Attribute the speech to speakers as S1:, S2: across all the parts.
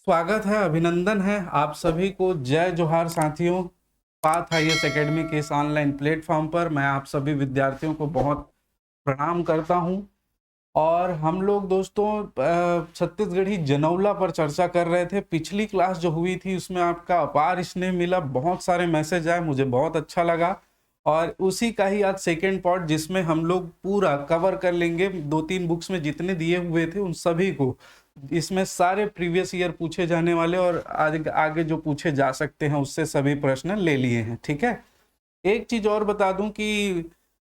S1: स्वागत है, अभिनंदन है आप सभी को। जय जोहार साथियों। पाथ IAS एकेडमी के इस ऑनलाइन प्लेटफॉर्म पर मैं आप सभी विद्यार्थियों को बहुत प्रणाम करता हूं। और हम लोग दोस्तों छत्तीसगढ़ी जनौला पर चर्चा कर रहे थे। पिछली क्लास जो हुई थी उसमें आपका अपार स्नेह मिला, बहुत सारे मैसेज आए, मुझे बहुत अच्छा लगा। और उसी का ही आज सेकेंड पार्ट जिसमें हम लोग पूरा कवर कर लेंगे। 2-3 बुक्स में जितने दिए हुए थे उन सभी को, इसमें सारे प्रीवियस ईयर पूछे जाने वाले और आगे जो पूछे जा सकते हैं उससे सभी प्रश्न ले लिए हैं। ठीक है। एक चीज और बता दूं कि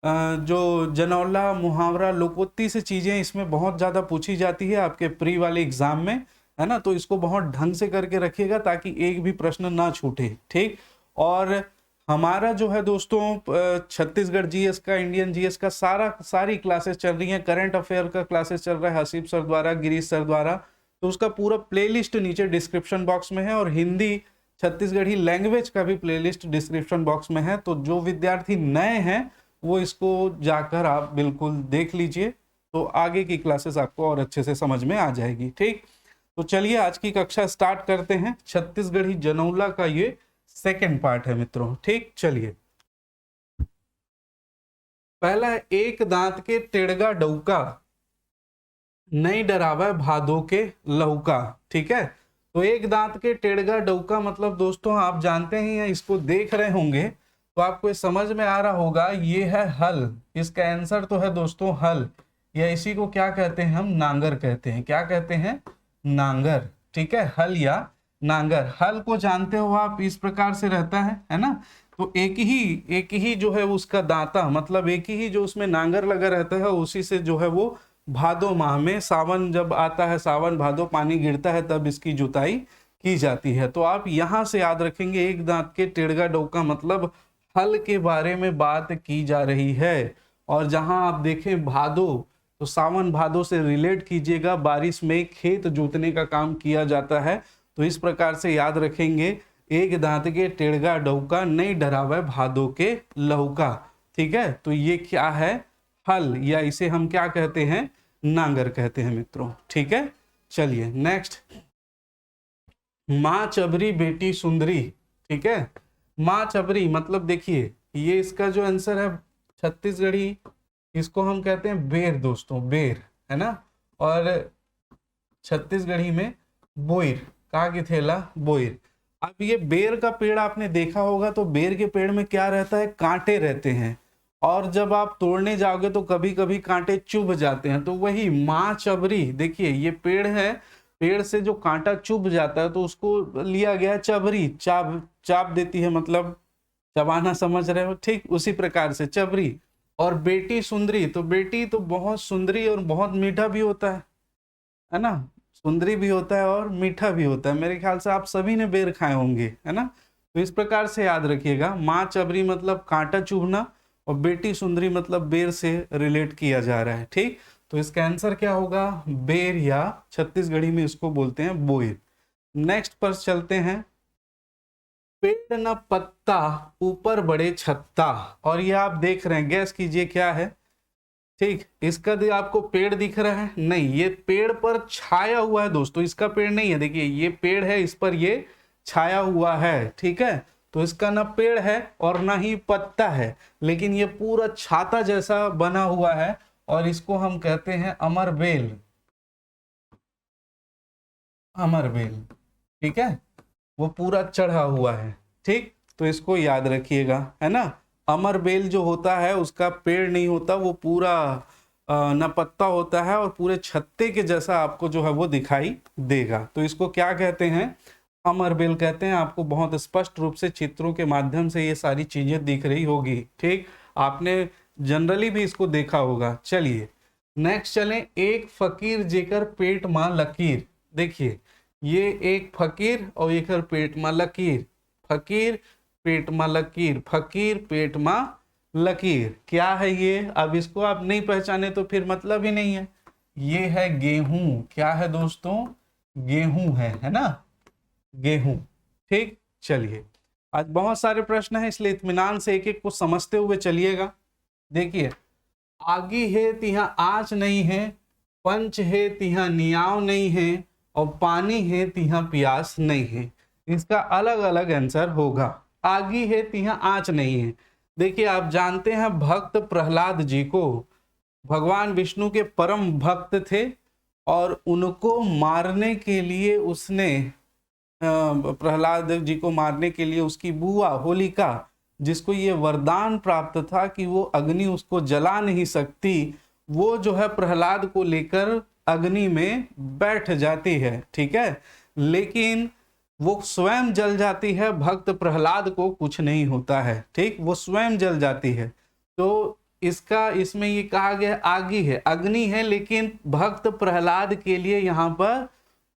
S1: जो जनौला, मुहावरा, लोकोक्ति से चीजें इसमें बहुत ज्यादा पूछी जाती है आपके प्री वाले एग्जाम में, है ना। तो इसको बहुत ढंग से करके रखिएगा ताकि एक भी प्रश्न ना छूटे। ठीक। और हमारा जो है दोस्तों छत्तीसगढ़ जीएस का, इंडियन जीएस का सारी क्लासेस चल रही हैं। करंट अफेयर का क्लासेस चल रहा है हसीब सर द्वारा, गिरीश सर द्वारा। तो उसका पूरा प्लेलिस्ट नीचे डिस्क्रिप्शन बॉक्स में है, और हिंदी छत्तीसगढ़ी लैंग्वेज का भी प्लेलिस्ट डिस्क्रिप्शन बॉक्स में है। तो जो विद्यार्थी नए हैं वो इसको जाकर आप बिल्कुल देख लीजिए, तो आगे की क्लासेस आपको और अच्छे से समझ में आ जाएगी। ठीक। तो चलिए आज की कक्षा स्टार्ट करते हैं। छत्तीसगढ़ी जनौला का ये सेकेंड पार्ट है मित्रों। ठीक। चलिए, पहला है एक दांत के टेढ़गा डौका, नहीं डरावा भादो के लौका। ठीक है। तो एक दांत के टेढ़गा डौका मतलब दोस्तों आप जानते ही हैं, इसको देख रहे होंगे तो आपको समझ में आ रहा होगा ये है हल। इसका आंसर तो है दोस्तों हल, या इसी को क्या कहते हैं हम, नांगर कहते हैं। क्या कहते हैं? नांगर। ठीक है। हल या नांगर। हल को जानते हो आप, इस प्रकार से रहता है ना। तो एक ही जो है उसका दांता, मतलब एक ही जो उसमें नांगर लगा रहता है, उसी से जो है वो भादो माह में, सावन जब आता है, सावन भादो पानी गिरता है, तब इसकी जुताई की जाती है। तो आप यहां से याद रखेंगे एक दांत के टेढ़गा डौका मतलब हल के बारे में बात की जा रही है। और जहां आप देखें भादो, तो सावन भादो से रिलेट कीजिएगा, बारिश में खेत जोतने का काम किया जाता है। तो इस प्रकार से याद रखेंगे एक दांत के टेढ़गा डौका, नहीं डरावे भादो के लौका। ठीक है। तो ये क्या है? हल, या इसे हम क्या कहते हैं, नांगर कहते हैं मित्रों। ठीक है। चलिए नेक्स्ट, माँ चबरी बेटी सुंदरी। ठीक है। माँ चबरी मतलब देखिए ये इसका जो आंसर है छत्तीसगढ़ी, इसको हम कहते हैं बेर दोस्तों, बेर, है ना। और छत्तीसगढ़ी में बोइर, कहा कि थेला बोइर। अब ये बेर का पेड़ आपने देखा होगा, तो बेर के पेड़ में क्या रहता है, कांटे रहते हैं, और जब आप तोड़ने जाओगे तो कभी कभी कांटे चुभ जाते हैं। तो वही माँ चबरी, देखिए ये पेड़ है, पेड़ से जो कांटा चुभ जाता है तो उसको लिया गया चबरी, चाप देती है, मतलब चबाना, समझ रहे हो। ठीक उसी प्रकार से चबरी। और बेटी सुंदरी, तो बेटी तो बहुत सुंदरी और बहुत मीठा भी होता है ना। सुंदरी भी होता है और मीठा भी होता है। मेरे ख्याल से आप सभी ने बेर खाए होंगे, है ना। तो इस प्रकार से याद रखिएगा, माँ चबरी मतलब कांटा चुभना, और बेटी सुंदरी मतलब बेर से रिलेट किया जा रहा है। ठीक। तो इसका आंसर क्या होगा, बेर, या छत्तीसगढ़ी में इसको बोलते हैं बोइर। नेक्स्ट पर चलते हैं, पेड़ न पत्ता ऊपर बड़े छत्ता। और ये आप देख रहे हैं, गैस कीजिए क्या है। ठीक। इसका आपको पेड़ दिख रहा है? नहीं, ये पेड़ पर छाया हुआ है दोस्तों, इसका पेड़ नहीं है। देखिए ये पेड़ है, इस पर ये छाया हुआ है। ठीक है। तो इसका ना पेड़ है और ना ही पत्ता है, लेकिन ये पूरा छाता जैसा बना हुआ है, और इसको हम कहते हैं अमरबेल। अमरबेल। ठीक है। वो पूरा चढ़ा हुआ है। ठीक। तो इसको याद रखिएगा, है ना। अमरबेल जो होता है उसका पेड़ नहीं होता, वो पूरा न पत्ता होता है, और पूरे छत्ते के जैसा आपको जो है वो दिखाई देगा। तो इसको क्या कहते हैं, अमरबेल कहते हैं। आपको बहुत स्पष्ट रूप से चित्रों के माध्यम से ये सारी चीजें दिख रही होगी। ठीक। आपने जनरली भी इसको देखा होगा। चलिए नेक्स्ट चलें, एक फकीर जेकर पेट मां लकीर। देखिए ये एक फकीर और एक पेट मां लकीर, फकीर पेट मां लकीर, फकीर पेट मां लकीर। क्या है ये? अब इसको आप नहीं पहचाने तो फिर मतलब ही नहीं है। ये है गेहूं। क्या है दोस्तों? गेहूं है ना, गेहूं। ठीक। चलिए आज बहुत सारे प्रश्न हैं, इसलिए इत्मीनान से एक एक को समझते हुए चलिएगा। देखिए, आगी है तिहा आँच नहीं है, पंच है तिहा नियाव नहीं है, और पानी है तिहा प्यास नहीं है। इसका अलग अलग आंसर होगा। आगी है तिहा आँच नहीं है। देखिए आप जानते हैं भक्त प्रहलाद जी को भगवान विष्णु के परम भक्त थे और उनको मारने के लिए उसने प्रहलाद जी को मारने के लिए उसकी बुआ होलिका, जिसको ये वरदान प्राप्त था कि वो अग्नि उसको जला नहीं सकती, वो जो है प्रहलाद को लेकर अग्नि में बैठ जाती है, ठीक है, लेकिन वो स्वयं जल जाती है, भक्त प्रहलाद को कुछ नहीं होता है, ठीक, वो स्वयं जल जाती है। तो इसका इसमें ये कहा गया आगी है, अग्नि है, लेकिन भक्त प्रहलाद के लिए यहाँ पर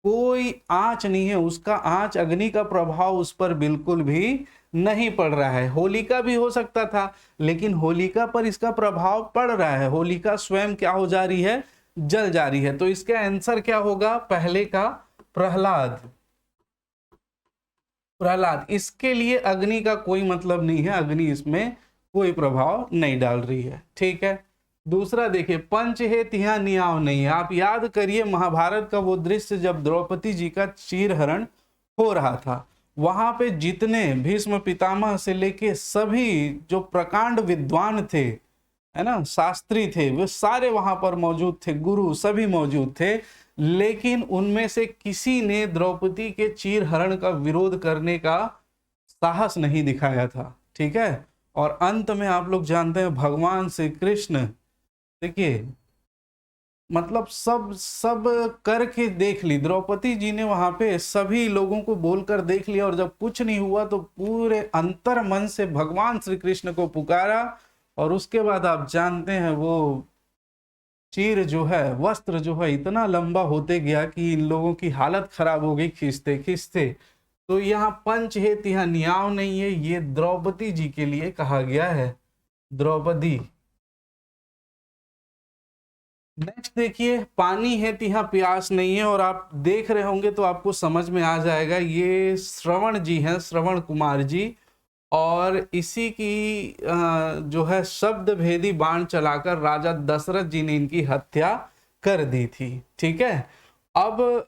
S1: कोई आंच नहीं है, उसका आंच अग्नि का प्रभाव उस पर बिल्कुल भी नहीं पड़ रहा है। होलिका भी हो सकता था, लेकिन होलिका पर इसका प्रभाव पड़ रहा है, होलिका स्वयं क्या हो जा रही है, जल जा रही है। तो इसका आंसर क्या होगा, पहले का प्रहलाद। प्रहलाद, इसके लिए अग्नि का कोई मतलब नहीं है, अग्नि इसमें कोई प्रभाव नहीं डाल रही है, ठीक है। दूसरा देखिए, पंच है तिहा नियाव नहीं है। आप याद करिए महाभारत का वो दृश्य जब द्रौपदी जी का चीरहरण हो रहा था, वहां पे जितने भीष्म पितामह से लेके सभी जो प्रकांड विद्वान थे, है ना, शास्त्री थे, वे सारे वहां पर मौजूद थे, गुरु सभी मौजूद थे, लेकिन उनमें से किसी ने द्रौपदी के चीरहरण का विरोध करने का साहस नहीं दिखाया था, ठीक है। और अंत में आप लोग जानते हैं भगवान श्री कृष्ण, देखिए मतलब सब करके देख ली द्रौपदी जी ने, वहां पे सभी लोगों को बोलकर देख लिया, और जब कुछ नहीं हुआ तो पूरे अंतर मन से भगवान श्री कृष्ण को पुकारा, और उसके बाद आप जानते हैं वो चीर जो है, वस्त्र जो है इतना लंबा होते गया कि इन लोगों की हालत खराब हो गई खींचते खींचते। तो यहाँ पंच है तिहा नियाव नहीं है, ये द्रौपदी जी के लिए कहा गया है, द्रौपदी। नेक्स्ट देखिए, पानी है तिहा प्यास नहीं है, और आप देख रहे होंगे तो आपको समझ में आ जाएगा, ये श्रवण जी हैं, श्रवण कुमार जी, और इसी की जो है शब्द भेदी बाण चलाकर राजा दशरथ जी ने इनकी हत्या कर दी थी, ठीक है। अब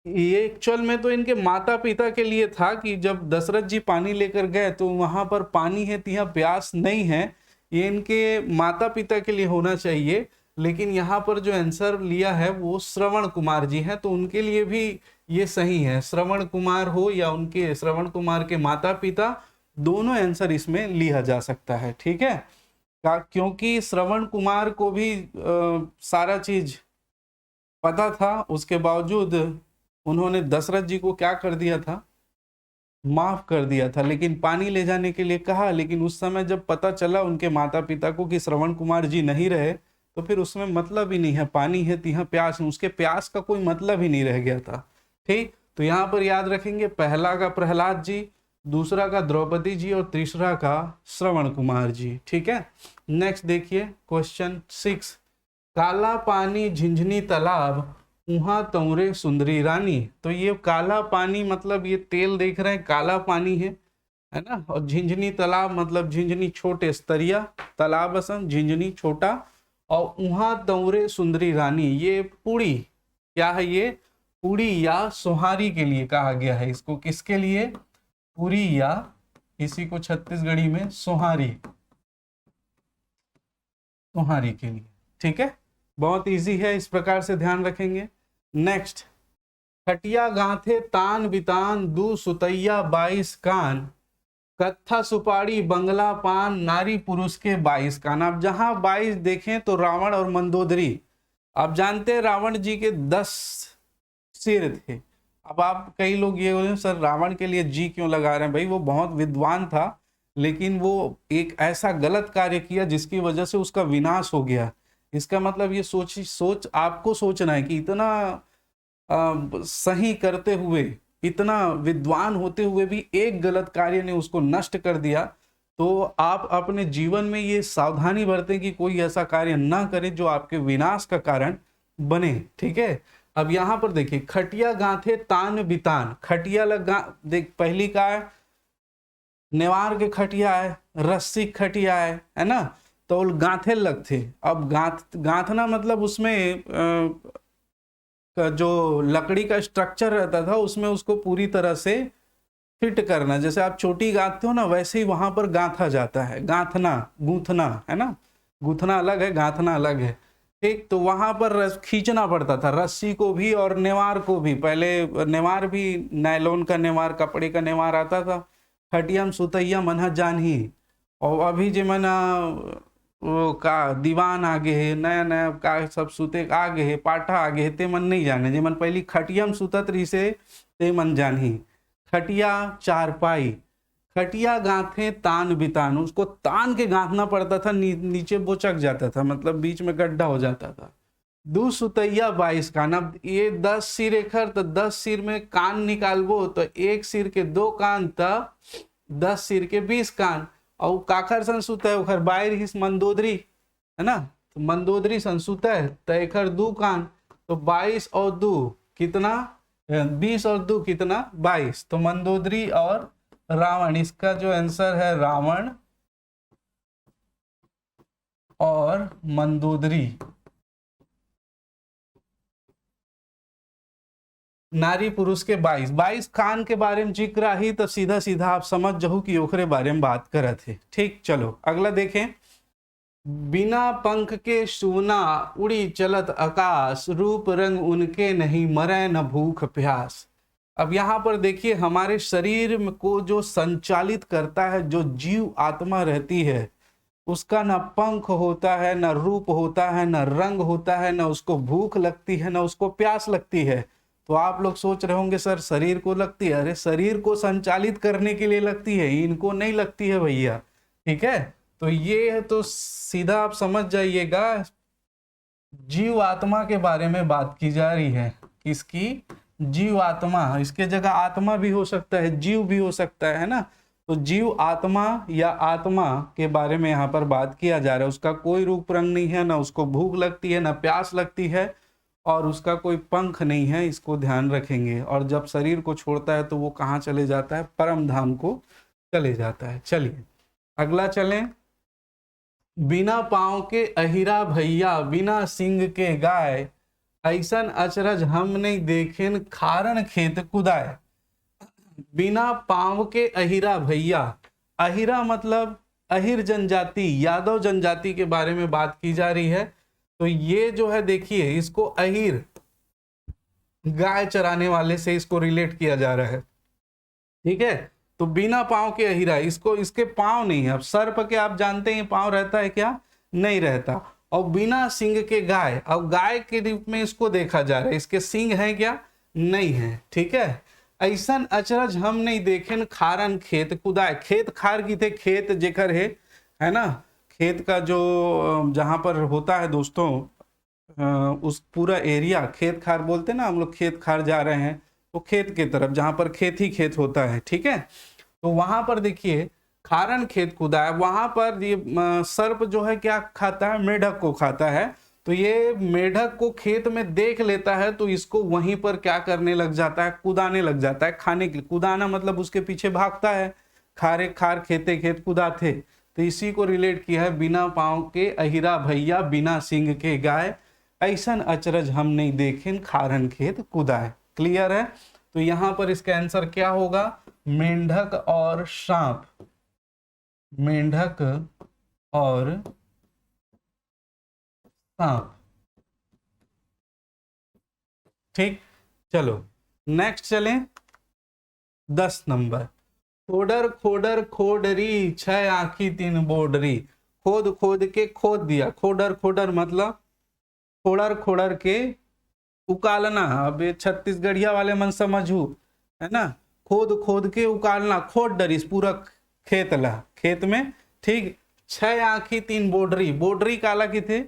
S1: ये एक्चुअल में तो इनके माता पिता के लिए था कि जब दशरथ जी पानी लेकर गए तो वहां पर पानी है तिहा प्यास नहीं है, ये इनके माता पिता के लिए होना चाहिए, लेकिन यहाँ पर जो आंसर लिया है वो श्रवण कुमार जी हैं, तो उनके लिए भी ये सही है, श्रवण कुमार हो या उनके श्रवण कुमार के माता पिता, दोनों आंसर इसमें लिया जा सकता है, ठीक है। क्योंकि श्रवण कुमार को भी सारा चीज पता था, उसके बावजूद उन्होंने दशरथ जी को क्या कर दिया था, माफ कर दिया था, लेकिन पानी ले जाने के लिए कहा, लेकिन उस समय जब पता चला उनके माता पिता को कि श्रवण कुमार जी नहीं रहे, तो फिर उसमें मतलब ही नहीं है, पानी है तिहा प्यास, उसके प्यास का कोई मतलब ही नहीं रह गया था, ठीक। तो यहाँ पर याद रखेंगे, पहला का प्रहलाद जी, दूसरा का द्रौपदी जी, और तीसरा का श्रवण कुमार जी, ठीक है। नेक्स्ट देखिए क्वेश्चन 6, काला पानी झिंझनी तालाब उहाँ तौरे सुंदरी रानी। तो ये काला पानी मतलब ये तेल देख रहे हैं, काला पानी है ना, और झिंझनी तालाब मतलब झिंझनी छोटे स्तरिया, तालाब असन झिंझनी छोटा, और उहाँ तौरे सुंदरी रानी, ये पुड़ी क्या है, ये पुड़ी या सोहारी के लिए कहा गया है, इसको किसके लिए, पुरी या इसी को छत्तीसगढ़ी में सोहारी, सोहारी के लिए, ठीक है। बहुत इजी है, इस प्रकार से ध्यान रखेंगे। नेक्स्ट, खटिया गांथे तान बितान दू सुतैया 22 कान, कत्था सुपारी बंगला पान नारी पुरुष के 22 कान। अब जहां 22 देखें तो रावण और मंदोदरी, आप जानते हैं रावण जी के 10 सिर थे। अब आप कई लोग ये बोले सर रावण के लिए जी क्यों लगा रहे हैं, भाई वो बहुत विद्वान था, लेकिन वो एक ऐसा गलत कार्य किया जिसकी वजह से उसका विनाश हो गया। इसका मतलब ये सोच आपको सोचना है कि इतना सही करते हुए, इतना विद्वान होते हुए भी एक गलत कार्य ने उसको नष्ट कर दिया। तो आप अपने जीवन में ये सावधानी बरतें कि कोई ऐसा कार्य ना करें जो आपके विनाश का कारण बने, ठीक है। अब यहां पर देखिए, खटिया गांथे तान बितान, खटिया लगा देख, पहली का है नेवार के खटिया है, रस्सी खटिया है ना, तो गांथे लग थे। अब गांथना मतलब उसमें का जो लकड़ी का स्ट्रक्चर रहता था उसमें उसको पूरी तरह से फिट करना, जैसे आप चोटी गांथते हो ना वैसे ही वहां पर गांथा जाता है, गांथना, गूंथना, है ना, गूंथना अलग है, गांथना अलग है, ठीक। तो वहां पर खींचना पड़ता था रस्सी को भी और नेवार को भी। पहले नेवार भी नायलॉन का नेवार, कपड़े का नेवार आता था। खटियम सुतैया मनह जानही। और अभी जे मना वो का दीवान आगे है, नया नया का सब सुते आगे है, पाठा आगे है, ते मन नहीं जाने, जे मन पहली खटियम सुतत रही से ते मन जानही। खटिया चारपाई, खटिया गांथे तान बितान, उसको तान के गांथना पड़ता था, नीचे बोचक जाता था, मतलब बीच में गड्ढा हो जाता था। दू सुतैया 22 कान। अब ये 10 सिर एकर, तो 10 सिर में कान निकालबो तो एक सिर के 2 कान, तब 10 सिर के 20 कान। और काखर सन सुत है उखर बाहर हिस मंदोदरी, है ना, तो मंदोदरी सन सुत है तो एकर 2 कान, तो 22 और 2 कितना, 20 और 2 कितना, 22। तो मंदोदरी और रावण, इसका जो आंसर है रावण और मंदोदरी। नारी पुरुष के 22 कान के बारे में जिक्र आई तो सीधा सीधा आप समझ जाओ कि ओखरे बारे में बात करत थे, ठीक। चलो अगला देखें। बिना पंख के सूना उड़ी चलत आकाश, रूप रंग उनके नहीं मरे न भूख प्यास। अब यहाँ पर देखिए हमारे शरीर को जो संचालित करता है, जो जीव आत्मा रहती है, उसका ना पंख होता है, ना रूप होता है, ना रंग होता है, ना उसको भूख लगती है, ना उसको प्यास लगती है। तो आप लोग सोच रहे होंगे सर शरीर को लगती है, अरे शरीर को संचालित करने के लिए लगती है, इनको नहीं लगती है भैया, ठीक है। तो ये है, तो सीधा आप समझ जाइएगा जीव आत्मा के बारे में बात की जा रही है। किसकी, जीव आत्मा, इसके जगह आत्मा भी हो सकता है, जीव भी हो सकता है ना। तो जीव आत्मा या आत्मा के बारे में यहाँ पर बात किया जा रहा है। उसका कोई रूप रंग नहीं है, ना उसको भूख लगती है, ना प्यास लगती है, और उसका कोई पंख नहीं है, इसको ध्यान रखेंगे। और जब शरीर को छोड़ता है तो वो कहाँ चले जाता है, परम धाम को चले जाता है। चलिए अगला चलें। बिना पाँव के अहिरा भैया, बिना सिंग के गाय, ऐसन अचरज हम नहीं देखेन खारण खेत कुदाय। बिना पाँव के अहिरा भैया, अहिरा मतलब अहिर जनजाति, यादव जनजाति के बारे में बात की जा रही है। तो ये जो है देखिए, इसको अहिर, गाय चराने वाले से इसको रिलेट किया जा रहा है, ठीक है। तो बिना पाँव के अहिरा, इसको, इसके पाँव नहीं है। अब सर्प के आप जानते हैं पाँव रहता है क्या, नहीं रहता। और बिना सिंग के गाय, अब गाय के रूप में इसको देखा जा रहा है, इसके सिंग है क्या, नहीं है, ठीक है। ऐसन अचरज हम नहीं देखें खारन खेत कुदाय, खेत खार की थे, खेत जेकर है ना, खेत का जो जहाँ पर होता है दोस्तों, उस पूरा एरिया खेत खार बोलते हैं ना हम लोग, खेत खार जा रहे हैं तो खेत के तरफ जहाँ पर खेत ही खेत होता है, ठीक है। तो वहां पर देखिए खारन खेत कुदा है, वहां पर ये सर्प जो है क्या खाता है, मेढक को खाता है। तो ये मेढक को खेत में देख लेता है तो इसको वहीं पर क्या करने लग जाता है, कुदाने लग जाता है, खाने के लिए। कुदाना मतलब उसके पीछे भागता है, खारे खार खेते खेत कुदा थे। तो इसी को रिलेट किया है, बिना पाँव के अहिरा भैया, बिना सिंग के गाय, ऐसन अचरज हम नहीं देखें खारन खेत कुदाए। क्लियर है। तो यहां पर इसका आंसर क्या होगा, मेंढक और सांप, मेंढक और सांप, ठीक। चलो नेक्स्ट चलें, 10 नंबर। खोडर खोडर खोडरी, 6 आंखी 3 बोडरी। खोद खोद के खोद दिया, खोडर खोडर मतलब खोड़र खोड़र के उकालना। अब ये छत्तीसगढ़िया वाले मन समझू, है ना, खोद खोद के उकालना, खोद डरिस पूरा खेत ला, खेत में, ठीक। 6 आंखी 3 बोडरी, बोडरी काला की थे,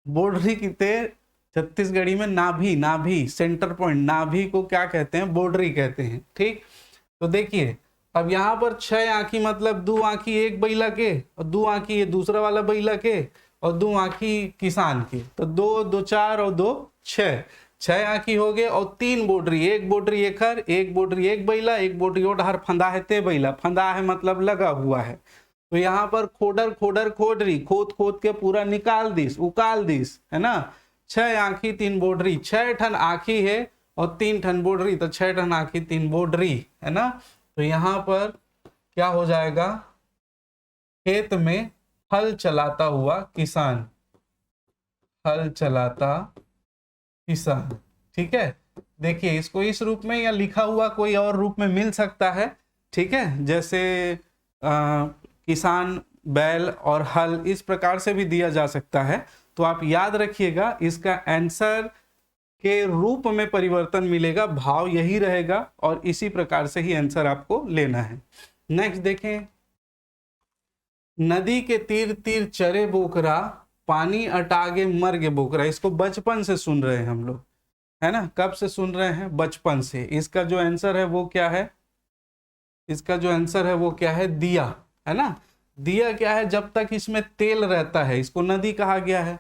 S1: बोडरी की थे छत्तीसगढ़ी में नाभि, नाभि सेंटर पॉइंट, नाभि को क्या कहते हैं, बोडरी कहते हैं, ठीक। तो देखिए अब यहाँ पर 6 आंखी मतलब 2 आंखी एक बैला के, और 2 आंखी ये दूसरा वाला बैला के, और 2 आंखी किसान की। तो 2 2 4 और 2 6, 6 आंखी हो गए। और 3 बोडरी, एक बोडरी एक हर, एक बोडरी एक बैला, एक बोडरी और हर फंदा है ते बैला, फंदा है मतलब लगा हुआ है। तो यहाँ पर खोडर खोडर खोडरी, खोद खोद के पूरा निकाल दिस, उकाल दिस, है ना। छह आंखी तीन बोडरी, छह ठन आंखी है और तीन ठन बोडरी, तो छह ठन आंखी तीन बोडरी, है ना। तो यहां पर क्या हो जाएगा, खेत में हल चलाता हुआ किसान, हल चलाता किसान। ठीक है, देखिए इसको इस रूप में या लिखा हुआ कोई और रूप में मिल सकता है। ठीक है, जैसे किसान, बैल और हल, इस प्रकार से भी दिया जा सकता है। तो आप याद रखिएगा, इसका आंसर के रूप में परिवर्तन मिलेगा, भाव यही रहेगा और इसी प्रकार से ही आंसर आपको लेना है। नेक्स्ट देखें, नदी के तीर तीर चरे बोकरा, पानी अटागे मर गे बोकरा। इसको बचपन से सुन रहे हैं हम लोग, है ना। कब से सुन रहे हैं, बचपन से। इसका जो आंसर है वो क्या है, इसका जो आंसर है वो क्या है, दिया, है ना। दिया क्या है, जब तक इसमें तेल रहता है इसको नदी कहा गया है।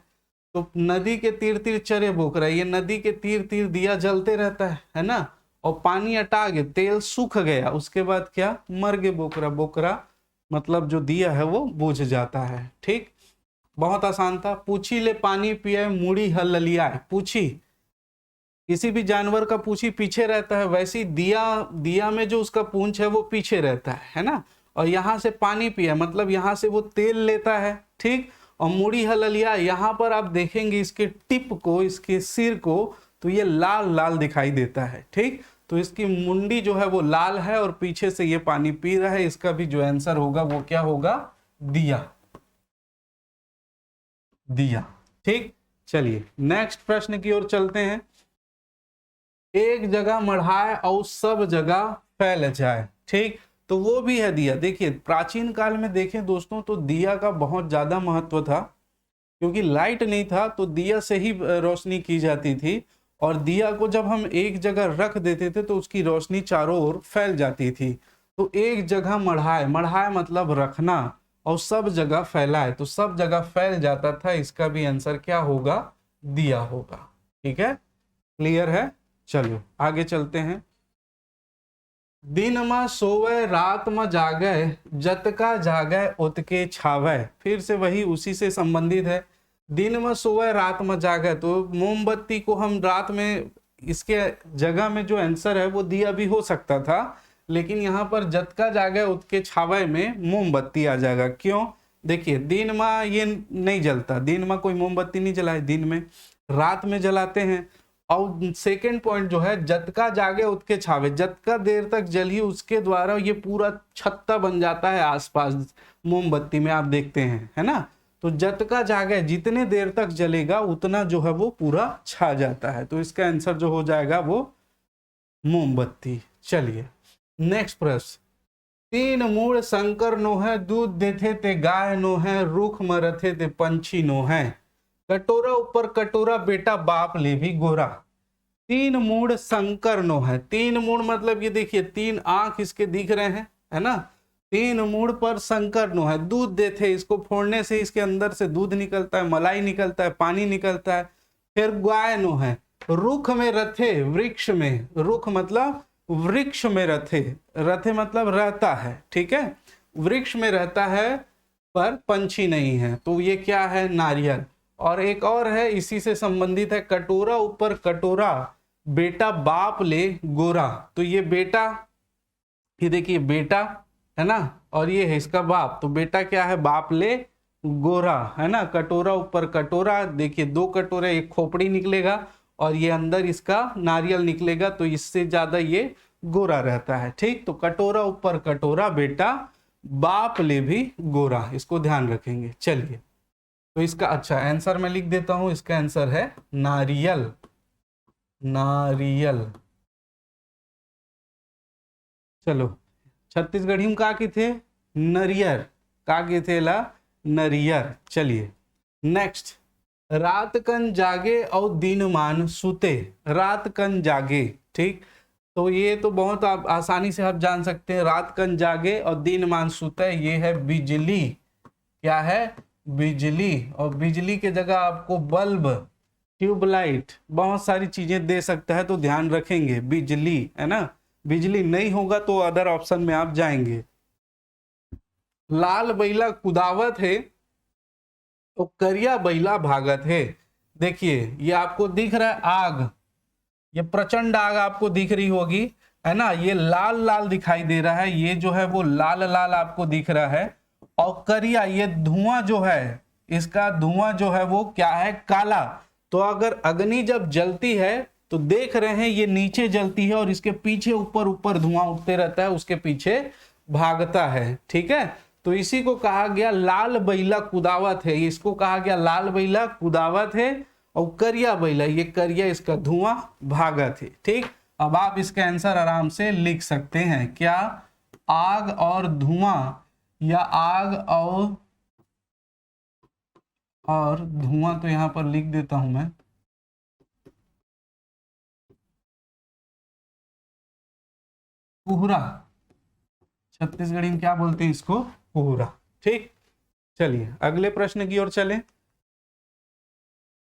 S1: तो नदी के तीर तीर चरे बोकरा, ये नदी के तीर तीर दिया जलते रहता है ना। और पानी अटा गए, तेल सूख गया, उसके बाद क्या, मर गए बोकरा। बोकरा मतलब जो दिया है वो बुझ जाता है। ठीक, बहुत आसान था। पूछी ले पानी पिए मुड़ी हल लियाए। पूछी, किसी भी जानवर का पूछी पीछे रहता है, वैसे दिया में जो उसका पूंछ है वो पीछे रहता है ना। और यहाँ से पानी पिया मतलब यहाँ से वो तेल लेता है। ठीक, और मुड़ी हल लिया, यहाँ पर आप देखेंगे इसके टिप को, इसके सिर को, तो ये लाल लाल दिखाई देता है। ठीक, तो इसकी मुंडी जो है वो लाल है और पीछे से ये पानी पी रहा है। इसका भी जो आंसर होगा वो क्या होगा, दिया, दिया। ठीक, चलिए नेक्स्ट प्रश्न की ओर चलते हैं। एक जगह मढ़ाए और सब जगह फैल जाए। ठीक, तो वो भी है दिया। देखिए प्राचीन काल में देखें दोस्तों, तो दिया का बहुत ज्यादा महत्व था, क्योंकि लाइट नहीं था तो दिया से ही रोशनी की जाती थी। और दिया को जब हम एक जगह रख देते थे तो उसकी रोशनी चारों ओर फैल जाती थी। तो एक जगह मढ़ाए, मढ़ाए मतलब रखना, और सब जगह फैलाए, तो सब जगह फैल जाता था। इसका भी आंसर क्या होगा, दिया होगा। ठीक है, क्लियर है। चलो आगे चलते हैं। दिन में सोवे रात में जागे, जतका जागे उतके छावे। फिर से वही उसी से संबंधित है। दिन में सोवे रात में जागे, तो मोमबत्ती को हम रात में, इसके जगह में जो आंसर है वो दिया भी हो सकता था, लेकिन यहाँ पर जतका जागे उतके छावे में मोमबत्ती आ जाएगा। क्यों, देखिए दिन में ये नहीं जलता, दिन में कोई मोमबत्ती नहीं जलाए, दिन में, रात में जलाते हैं। और सेकेंड पॉइंट जो है, जतका जागे उतके छावे, जतका देर तक जली उसके द्वारा ये पूरा छत्ता बन जाता है आसपास मोमबत्ती में, आप देखते हैं, है ना। तो जतका जागे, जितने देर तक जलेगा उतना जो है वो पूरा छा जाता है। तो इसका आंसर जो हो जाएगा वो मोमबत्ती। चलिए नेक्स्ट प्रश्न। तीन मूड़ शंकर नो है, दूध देते ते गाय नो है, रुख मरथे ते पंछी नो है। कटोरा ऊपर कटोरा, बेटा बाप ले भी गोरा। तीन मूड़ शंकर नो है, तीन मूड़ मतलब ये देखिए तीन आंख इसके दिख रहे हैं, है ना। तीन मूड़ पर शंकर नो है, दूध देते, इसको फोड़ने से इसके अंदर से दूध निकलता है, मलाई निकलता है, पानी निकलता है। फिर गाय नो है, रुख में रथे, वृक्ष में, रुख मतलब वृक्ष में रथे, रथे मतलब रहता है। ठीक है, वृक्ष में रहता है पर पंछी नहीं है, तो ये क्या है, नारियल। और एक और है इसी से संबंधित है, कटोरा ऊपर कटोरा, बेटा बाप ले गोरा। तो ये बेटा, ये देखिए बेटा है ना, और ये है इसका बाप, तो बेटा क्या है, बाप ले गोरा, है ना। कटोरा ऊपर कटोरा, देखिए दो कटोरे, एक खोपड़ी निकलेगा और ये अंदर इसका नारियल निकलेगा, तो इससे ज्यादा ये गोरा रहता है। ठीक, तो कटोरा ऊपर कटोरा, बेटा बाप ले भी गोरा, इसको ध्यान रखेंगे। चलिए, तो इसका अच्छा आंसर मैं लिख देता हूं, इसका आंसर है नारियल, नारियल। चलो छत्तीसगढ़ी में का की थे, नरियर, का के थे ला, नरियर। चलिए नेक्स्ट। रात कन जागे और दिन मान सुते, रात कन जागे। ठीक, तो ये तो बहुत आप आसानी से आप जान सकते हैं, रात कन जागे और दिन मान सुते, ये है बिजली। क्या है, बिजली। और बिजली के जगह आपको बल्ब, ट्यूबलाइट, बहुत सारी चीजें दे सकता है, तो ध्यान रखेंगे बिजली, है ना। बिजली नहीं होगा तो अदर ऑप्शन में आप जाएंगे। लाल बैला कुदावत है तो करिया बैला भागत है। देखिए ये आपको दिख रहा है आग, ये प्रचंड आग आपको दिख रही होगी, है ना। ये लाल लाल दिखाई दे रहा है, ये जो है वो लाल लाल आपको दिख रहा है। और करिया, ये धुआं जो है, इसका धुआं जो है वो क्या है, काला। तो अगर अग्नि जब जलती है तो देख रहे हैं ये नीचे जलती है और इसके पीछे ऊपर ऊपर धुआं उठते रहता है, उसके पीछे भागता है, ठीक है। तो इसी को कहा गया लाल बैला कुदावत है, इसको कहा गया लाल बैला कुदावत है। और करिया बैला, ये करिया इसका धुआं भागत है, ठीक। अब आप इसका आंसर आराम से लिख सकते हैं, क्या, आग और धुआं, या आग और धुआं। तो यहां पर लिख देता हूं मैं, कोहरा, छत्तीसगढ़ी में क्या बोलते हैं इसको, कोहरा, ठीक। चलिए अगले प्रश्न की ओर चलें।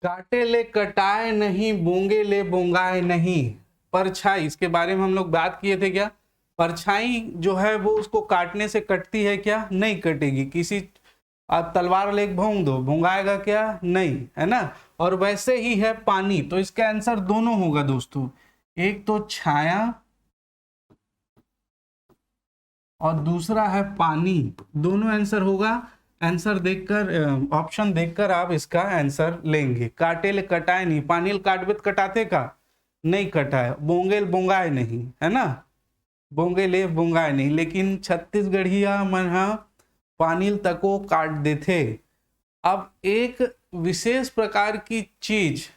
S1: काटे ले कटाए नहीं, बोंगे ले बोंगाए नहीं। परछाई, इसके बारे में हम लोग बात किए थे क्या। परछाई जो है वो उसको काटने से कटती है क्या, नहीं कटेगी। किसी आप तलवार ले भोंग दो, भोंगाएगा क्या, नहीं, है ना। और वैसे ही है पानी, तो इसका आंसर दोनों होगा दोस्तों, एक तो छाया और दूसरा है पानी, दोनों आंसर होगा। आंसर देखकर, ऑप्शन देखकर आप इसका आंसर लेंगे। काटे ले कटाए नहीं, पानी काटबे कटाते का, नहीं कटाए। बोंगेल बोंगाए नहीं, है ना, बोंगे ले बोंगाए नहीं। लेकिन छत्तीसगढ़िया मन पानी तको काट देते। अब एक विशेष प्रकार की चीज,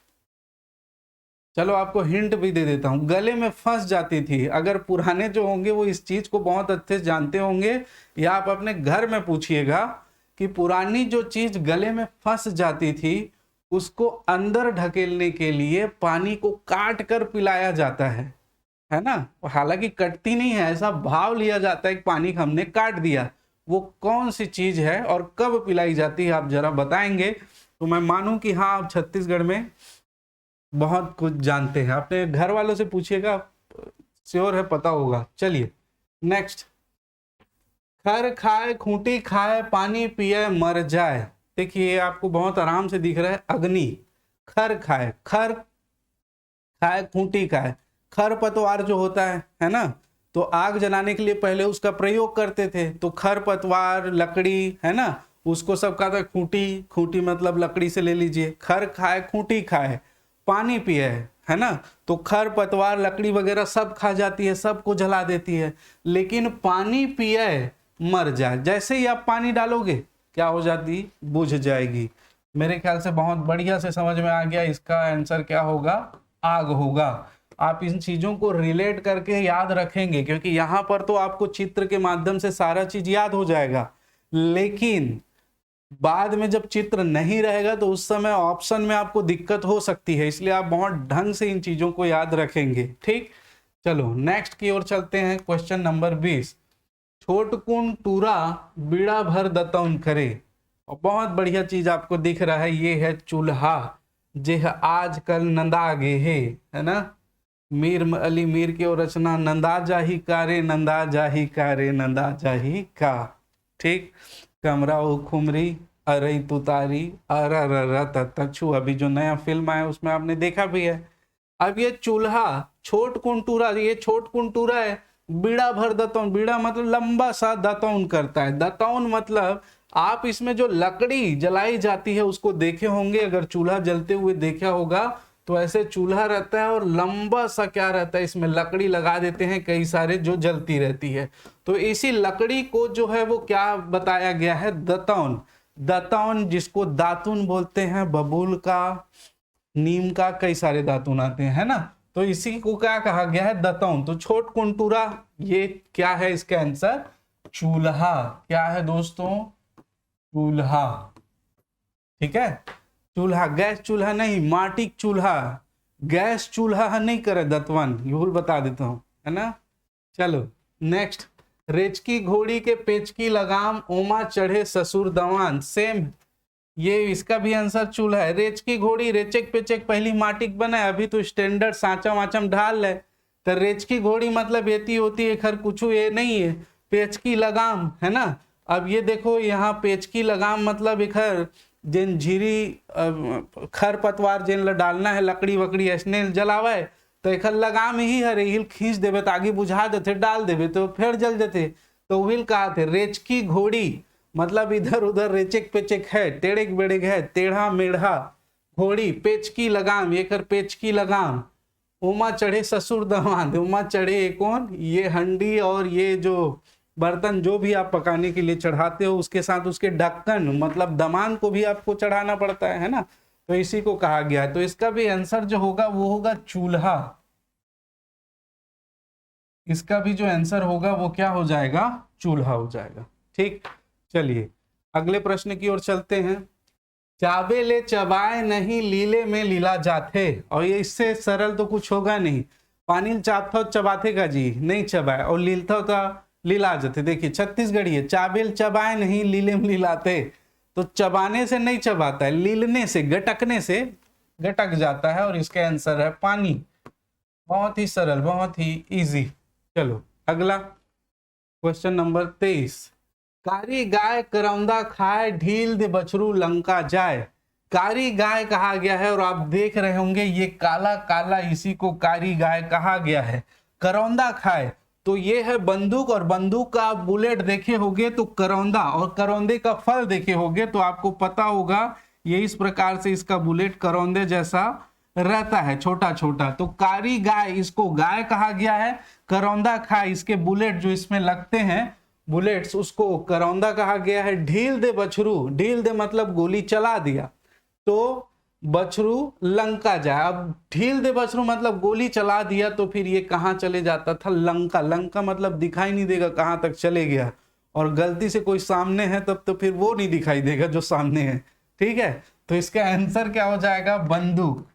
S1: चलो आपको हिंट भी दे देता हूं, गले में फंस जाती थी। अगर पुराने जो होंगे वो इस चीज को बहुत अच्छे से जानते होंगे, या आप अपने घर में पूछिएगा कि पुरानी जो चीज गले में फंस जाती थी उसको अंदर ढकेलने के लिए पानी को काट कर पिलाया जाता है ना। हालांकि कटती नहीं है, ऐसा भाव लिया जाता है कि पानी हमने काट दिया। वो कौन सी चीज है और कब पिलाई जाती है, आप जरा बताएंगे तो मैं मानूं कि हाँ आप छत्तीसगढ़ में बहुत कुछ जानते हैं। अपने घर वालों से पूछिएगा, श्योर है पता होगा। चलिए नेक्स्ट, खर खाए खूंटी खाए, पानी पिए मर जाए। देखिए आपको बहुत आराम से दिख रहा है, अग्नि। खर खाए, खर खाए खूंटी खाए, खर पतवार जो होता है ना, तो आग जलाने के लिए पहले उसका प्रयोग करते थे। तो खर पतवार लकड़ी, है ना, उसको सब कहा था खूंटी, खूंटी मतलब लकड़ी से ले लीजिए। खर खाए खूंटी खाए, पानी पिए, है ना, तो खर पतवार लकड़ी वगैरह सब खा जाती है, सबको जला देती है। लेकिन पानी पिए मर जाए, जैसे ही आप पानी डालोगे क्या हो जाती, बुझ जाएगी। मेरे ख्याल से बहुत बढ़िया से समझ में आ गया, इसका आंसर क्या होगा, आग होगा। आप इन चीजों को रिलेट करके याद रखेंगे, क्योंकि यहाँ पर तो आपको चित्र के माध्यम से सारा चीज याद हो जाएगा, लेकिन बाद में जब चित्र नहीं रहेगा तो उस समय ऑप्शन में आपको दिक्कत हो सकती है। इसलिए आप बहुत ढंग से इन चीजों को याद रखेंगे, ठीक। चलो नेक्स्ट की ओर चलते हैं। क्वेश्चन नंबर 20, छोटकुन टूरा बीड़ा भर दतौन करे। और बहुत बढ़िया चीज आपको दिख रहा है, ये है चूल्हा, जे आजकल नंदा गे है ना। मीर अली मीर की ओर रचना, नंदा जाही का रे, नंदा जाही का रे, नंदा जाही का, ठीक। कमरा ओ खुमरी अरे तुतारी तछु, अभी जो नया फिल्म आया उसमें आपने देखा भी है। अब ये चूल्हा छोट कुंटूरा, ये छोट कुंटूरा है। बीड़ा भर दतौन, बीड़ा मतलब लंबा सा दतौन करता है। दतौन मतलब आप इसमें जो लकड़ी जलाई जाती है उसको देखे होंगे, अगर चूल्हा जलते हुए देखा होगा तो ऐसे चूल्हा रहता है और लंबा सा क्या रहता है, इसमें लकड़ी लगा देते हैं कई सारे जो जलती रहती है। तो इसी लकड़ी को जो है वो क्या बताया गया है, दतौन। दतौन जिसको दातुन बोलते हैं, बबूल का, नीम का, कई सारे दातुन आते हैं, है ना। तो इसी को क्या कहा गया है, दतौन। तो छोट कुंटूरा ये क्या है, इसका आंसर चूल्हा। क्या है दोस्तों, चूल्हा, ठीक है। चूल्हा, गैस चूल्हा नहीं, माटी चूल्हा, गैस चूल्हा नहीं करे दतवन, ये बता देता हूं, है ना। चलो नेक्स्ट, रेचकी घोड़ी के पेचकी लगाम, ओमा चढ़े ससुर दवान। सेम, ये इसका भी आंसर चूल्हा है। रेचकी घोड़ी, रेचक पेचक पहली माटी बना है, अभी तो स्टैंडर्ड सांचा वाचम ढाल है। तो रेचकी घोड़ी मतलब येती होती है, खर कुछ ये नहीं है। पेचकी लगाम, है ना। अब ये देखो यहाँ पेचकी लगाम मतलब इखर जिन झीरी खरपतवार जिन ला डालना है लकड़ी वकड़ी ऐसने जलावे तो एक लगाम ही है हिल खींच देवे तो आगे बुझा देते डाल देवे तो फिर जल देते। तो व्हील कहा थे रेचकी घोड़ी मतलब इधर उधर रेचक पेचक है, टेढ़ेक बेड़ेक है, टेढ़ा मेढ़ा घोड़ी, पेचकी लगाम ये कर पेचकी लगाम, उमा चढ़े ससुर दमाद, उमा चढ़े कौन ये हंडी और ये जो बर्तन जो भी आप पकाने के लिए चढ़ाते हो उसके साथ उसके ढक्कन मतलब दमान को भी आपको चढ़ाना पड़ता है ना, तो इसी को कहा गया है। तो इसका भी आंसर जो होगा वो होगा चूल्हा। इसका भी जो आंसर होगा वो क्या हो जाएगा, चूल्हा हो जाएगा। ठीक, चलिए अगले प्रश्न की ओर चलते हैं। चाबे ले चबाए नहीं लीले में लीला जाते, और ये इससे सरल तो कुछ होगा नहीं। पानी चापता चबाते का जी नहीं चबाए और लीलता तो लीला जाते। देखिए छत्तीसगढ़ी है, चाबेल चबाए नहीं लीले में लीलाते, तो चबाने से नहीं चबाता है, लीलने से गटकने से गटक जाता है, और इसका आंसर है पानी। बहुत ही सरल, बहुत ही इजी। चलो अगला क्वेश्चन नंबर 23। कारी गाय करौंदा खाए ढील दे बछरू लंका जाए। कारी गाय कहा गया है और आप देख रहे होंगे ये काला काला इसी को कारी गाय कहा गया है। करौंदा खाए तो ये है बंदूक, और बंदूक का आप बुलेट देखे होंगे तो करौंदा, और करौंदे का फल देखे होंगे तो आपको पता होगा ये इस प्रकार से इसका बुलेट करौंदे जैसा रहता है, छोटा छोटा। तो कारी गाय इसको गाय कहा गया है, करौंदा खाए इसके बुलेट जो इसमें लगते हैं बुलेट्स उसको करौंदा कहा गया है। ढील दे बछरू, ढील दे मतलब गोली चला दिया, तो बछरू लंका जाए। अब ढील दे बछरू मतलब गोली चला दिया तो फिर ये कहाँ चले जाता था, लंका। लंका मतलब दिखाई नहीं देगा कहाँ तक चले गया, और गलती से कोई सामने है तब तो फिर वो नहीं दिखाई देगा जो सामने है। ठीक है, तो इसका आंसर क्या हो जाएगा, बंदूक।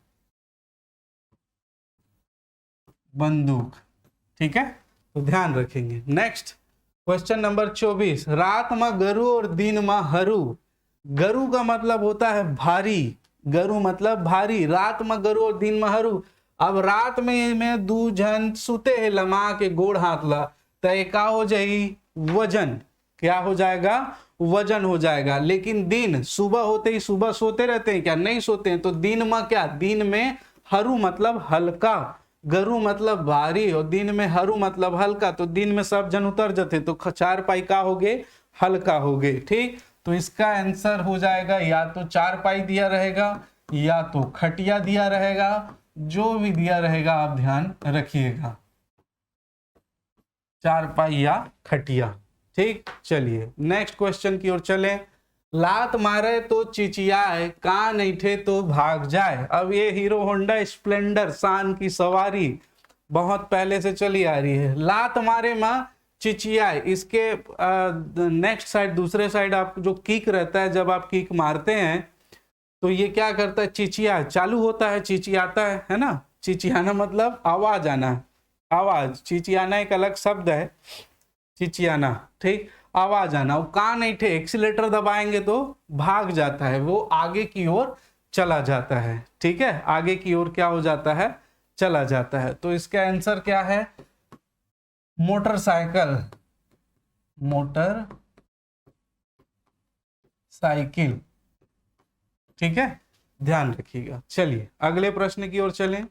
S1: बंदूक, ठीक है, तो ध्यान रखेंगे। Next question number 24। रात में गरु और दिन में हरू। गरु का मतलब होता है भारी, गरु मतलब भारी, रात में गरु और दिन में हरू। अब रात में दू जन सुते है लमा के गोड़ हाथ ला, तो का हो जाएगी वजन, क्या हो जाएगा, वजन हो जाएगा। लेकिन दिन सुबह होते ही सुबह सोते रहते हैं क्या, नहीं सोते हैं, तो दिन में क्या, दिन में हरू मतलब हल्का, गरु मतलब भारी और दिन में हरू मतलब हल्का, तो दिन में सब जन उतर जाते तो चार पाई का हो गए, हल्का हो गए। ठीक, तो इसका आंसर हो जाएगा या तो चार पाई दिया रहेगा या तो खटिया दिया रहेगा, जो भी दिया रहेगा आप ध्यान रखिएगा, चार पाई या खटिया। ठीक, चलिए नेक्स्ट क्वेश्चन की ओर चलें। लात मारे तो चिचियाए, कान ऐठे तो भाग जाए। अब ये हीरो होंडा स्प्लेंडर शान की सवारी बहुत पहले से चली आ रही है। लात मारे माँ चिचियाए, इसके नेक्स्ट साइड दूसरे साइड आप जो किक रहता है, जब आप किक मारते हैं तो ये क्या करता है, चिचिया चालू होता है, चिचियाता है ना। चिचियाना मतलब आवाज आना, आवाज, चिचियाना एक अलग शब्द है, चिचियाना, ठीक, आवाज आना। वो कान ऐठे एक्सीलेटर दबाएंगे तो भाग जाता है, वो आगे की ओर चला जाता है। ठीक है, आगे की ओर क्या हो जाता है, चला जाता है। तो इसका आंसर क्या है, मोटरसाइकिल, मोटर साइकिल। ठीक है, ध्यान रखिएगा। चलिए अगले प्रश्न की ओर चलें।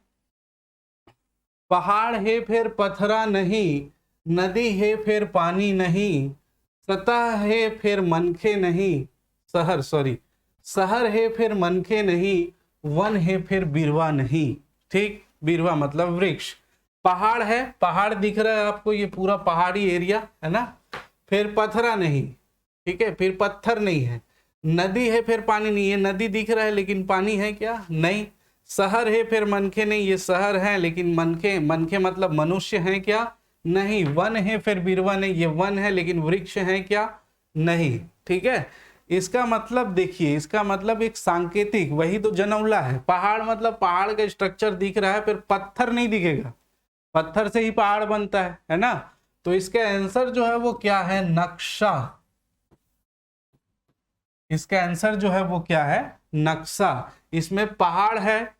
S1: पहाड़ है फिर पथरा नहीं, नदी है फिर पानी नहीं, सतह है फिर मनखे नहीं, शहर है फिर मनखे नहीं, वन है फिर बिरवा नहीं। ठीक, बिरवा मतलब वृक्ष। पहाड़ है, पहाड़ दिख रहा है आपको, ये पूरा पहाड़ी एरिया है ना। फिर पथरा नहीं, ठीक है, फिर पत्थर नहीं है। नदी है फिर पानी नहीं है, नदी दिख रहा है लेकिन पानी है क्या, नहीं। शहर है फिर मनखे नहीं, ये शहर है लेकिन मनखे, मनखे मतलब मनुष्य हैं क्या, नहीं। वन है फिर बिरवा नहीं, ये वन है लेकिन वृक्ष है क्या, नहीं। ठीक है, इसका मतलब देखिए, इसका मतलब एक सांकेतिक, वही तो जनौला है। पहाड़ मतलब पहाड़ का स्ट्रक्चर दिख रहा है, फिर पत्थर नहीं दिखेगा, पत्थर से ही पहाड़ बनता है ना। तो इसका आंसर जो है वो क्या है, नक्शा। इसका आंसर जो है वो क्या है, नक्शा। इसमें पहाड़ है